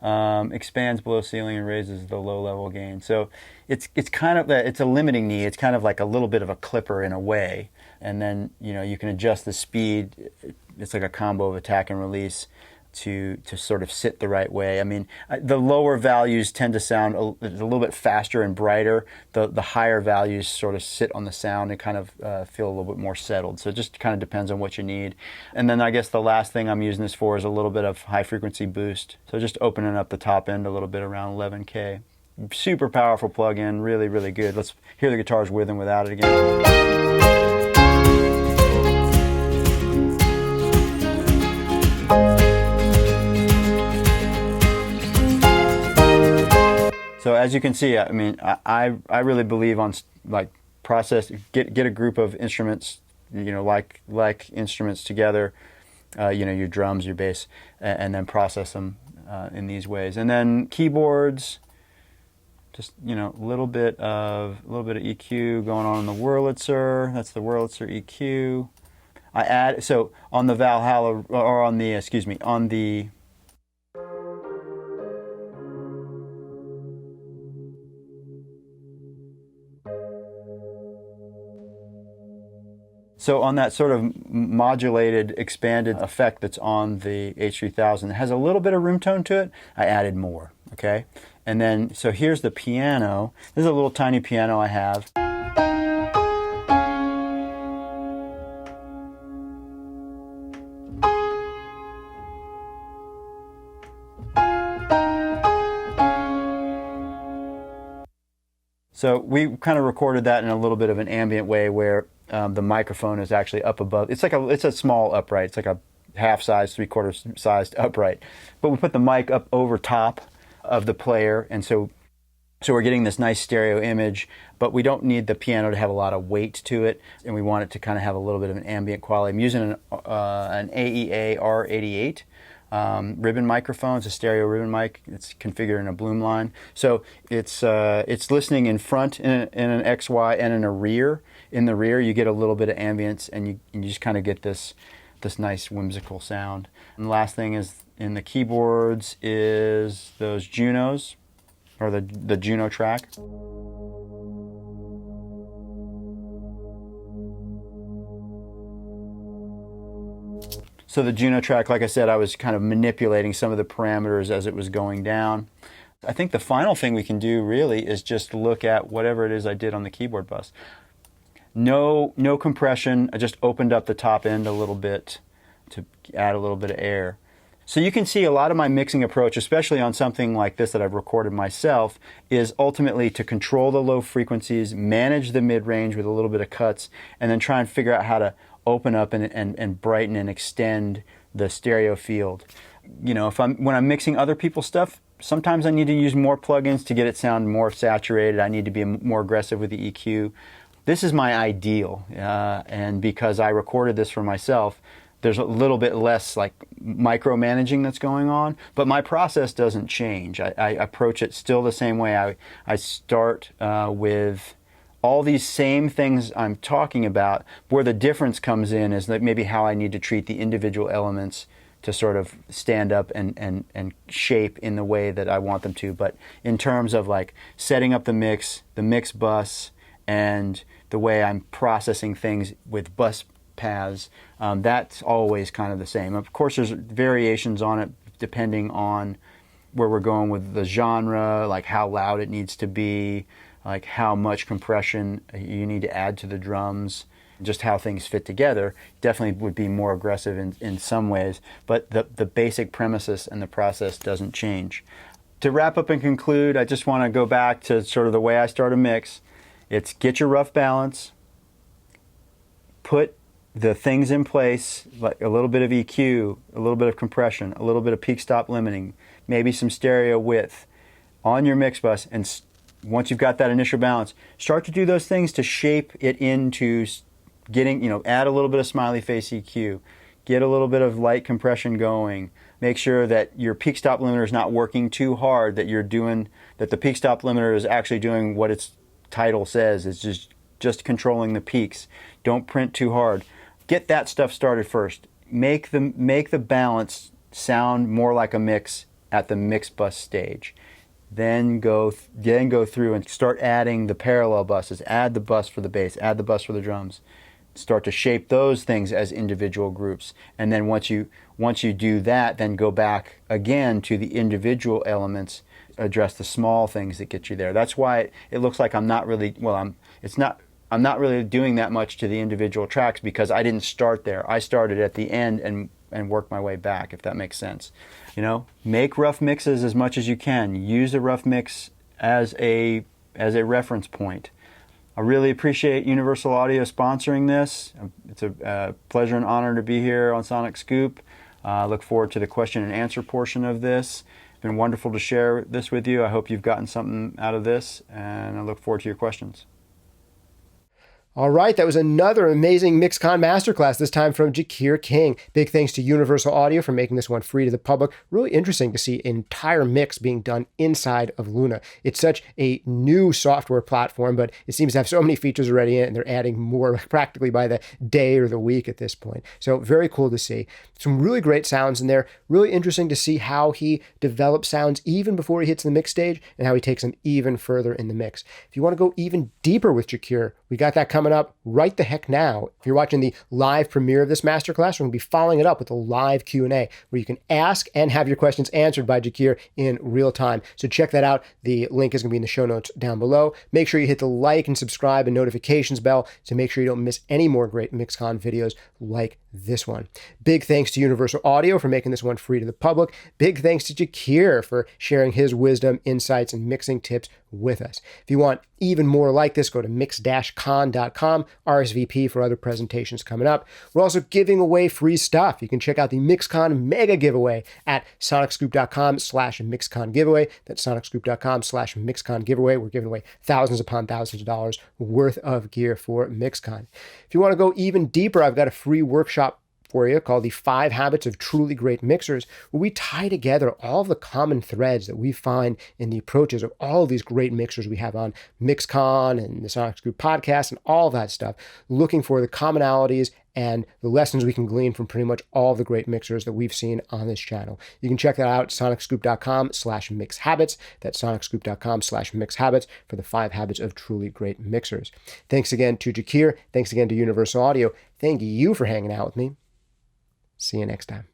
Expands below ceiling and raises the low level gain. So it's kind of it's a limiting knee. It's kind of like a little bit of a clipper in a way. And then, you know, you can adjust the speed. It's like a combo of attack and release. to sort of sit the right way. I mean, the lower values tend to sound a little bit faster and brighter. The higher values sort of sit on the sound and kind of feel a little bit more settled. So it just kind of depends on what you need. And then I guess the last thing I'm using this for is a little bit of high frequency boost. So just opening up the top end a little bit around 11K. Super powerful plug-in, really, really good. Let's hear the guitars with and without it again. So as you can see, I mean, I really believe on like get a group of instruments, you know, like instruments together, you know, your drums, your bass, and then process them in these ways. And then keyboards, just, you know, a little bit of EQ going on in the Wurlitzer. That's the Wurlitzer EQ. I add, so on the Valhalla, or on the, excuse me, on the So on that sort of modulated, expanded effect that's on the H3000, it has a little bit of room tone to it. I added more, okay? And then, so here's the piano. This is a little tiny piano I have. So we kind of recorded that in a little bit of an ambient way where the microphone is actually up above. It's a small upright. It's like a half-size, three-quarter sized upright. But we put the mic up over top of the player, and so we're getting this nice stereo image, but we don't need the piano to have a lot of weight to it, and we want it to kind of have a little bit of an ambient quality. I'm using an AEA R88 ribbon microphone. It's a stereo ribbon mic. It's configured in a Bloom line. So it's listening in front, in an XY, and in a rear. In the rear, you get a little bit of ambience, and you just kind of get this nice whimsical sound. And the last thing is in the keyboards is those Junos, or the Juno track. So the Juno track, like I said, I was kind of manipulating some of the parameters as it was going down. I think the final thing we can do really is just look at whatever it is I did on the keyboard bus. No compression. I just opened up the top end a little bit to add a little bit of air. So you can see a lot of my mixing approach, especially on something like this that I've recorded myself, is ultimately to control the low frequencies, manage the mid-range with a little bit of cuts, and then try and figure out how to open up and brighten and extend the stereo field. You know, when I'm mixing other people's stuff, sometimes I need to use more plugins to get it sound more saturated. I need to be more aggressive with the EQ. This is my ideal, and because I recorded this for myself, there's a little bit less like micromanaging that's going on, but my process doesn't change. I approach it still the same way. I start with all these same things I'm talking about. Where the difference comes in is that maybe how I need to treat the individual elements to sort of stand up and shape in the way that I want them to. But in terms of like setting up the mix bus, and the way I'm processing things with bus paths, that's always kind of the same. Of course, there's variations on it depending on where we're going with the genre, like how loud it needs to be, like how much compression you need to add to the drums, just how things fit together. Definitely would be more aggressive in some ways, but the basic premises and the process doesn't change. To wrap up and conclude, I just want to go back to sort of the way I start a mix. It's get your rough balance, put the things in place, like a little bit of EQ, a little bit of compression, a little bit of peak stop limiting, maybe some stereo width on your mix bus, and once you've got that initial balance, start to do those things to shape it into getting, you know, add a little bit of smiley face EQ, get a little bit of light compression going, make sure that your peak stop limiter is not working too hard, that the peak stop limiter is actually doing what its title says, it's just controlling the peaks. Don't print too hard. Get that stuff started first. Make the balance sound more like a mix at the mix bus stage. Then go through and start adding the parallel buses. Add the bus for the bass, add the bus for the drums. start to shape those things as individual groups. And then once you do that, then go back again to the individual elements, address the small things that get you there. That's why it looks like I'm not really doing that much to the individual tracks, because I didn't start there. I started at the end and worked my way back, if that makes sense. Make rough mixes as much as you can. Use a rough mix as a reference point. I really appreciate Universal Audio sponsoring this. It's a pleasure and honor to be here on SonicScoop. I look forward to the question and answer portion of this. It's been wonderful to share this with you. I hope you've gotten something out of this, and I look forward to your questions. All right, that was another amazing MixCon masterclass, this time from Jakir King. Big thanks to Universal Audio for making this one free to the public. Really interesting to see an entire mix being done inside of Luna. It's such a new software platform, but it seems to have so many features already in it, and they're adding more practically by the day or the week at this point. So very cool to see. Some really great sounds in there. Really interesting to see how he develops sounds even before he hits the mix stage, and how he takes them even further in the mix. If you want to go even deeper with Jakir, we got that coming up right the heck now. If you're watching the live premiere of this masterclass, we're going to be following it up with a live Q&A where you can ask and have your questions answered by Jakir in real time. So check that out. The link is going to be in the show notes down below. Make sure you hit the like and subscribe and notifications bell to make sure you don't miss any more great MixCon videos like this one. Big thanks to Universal Audio for making this one free to the public. Big thanks to Jakir for sharing his wisdom, insights, and mixing tips with us. If you want even more like this, go to mix-con.com, RSVP for other presentations coming up. We're also giving away free stuff. You can check out the MixCon mega giveaway at SonicScoop.com/MixCon giveaway. That's SonicScoop.com/MixCon giveaway. We're giving away thousands upon thousands of dollars worth of gear for MixCon. If you want to go even deeper, I've got a free workshop for you called the 5 Habits of Truly Great Mixers, where we tie together all of the common threads that we find in the approaches of all of these great mixers we have on MixCon and the SonicScoop podcast and all that stuff, looking for the commonalities and the lessons we can glean from pretty much all the great mixers that we've seen on this channel. You can check that out at SonicScoop.com/mixhabits. That's SonicScoop.com/mixhabits for the 5 Habits of Truly Great Mixers. Thanks again to Jakir. Thanks again to Universal Audio. Thank you for hanging out with me. See you next time.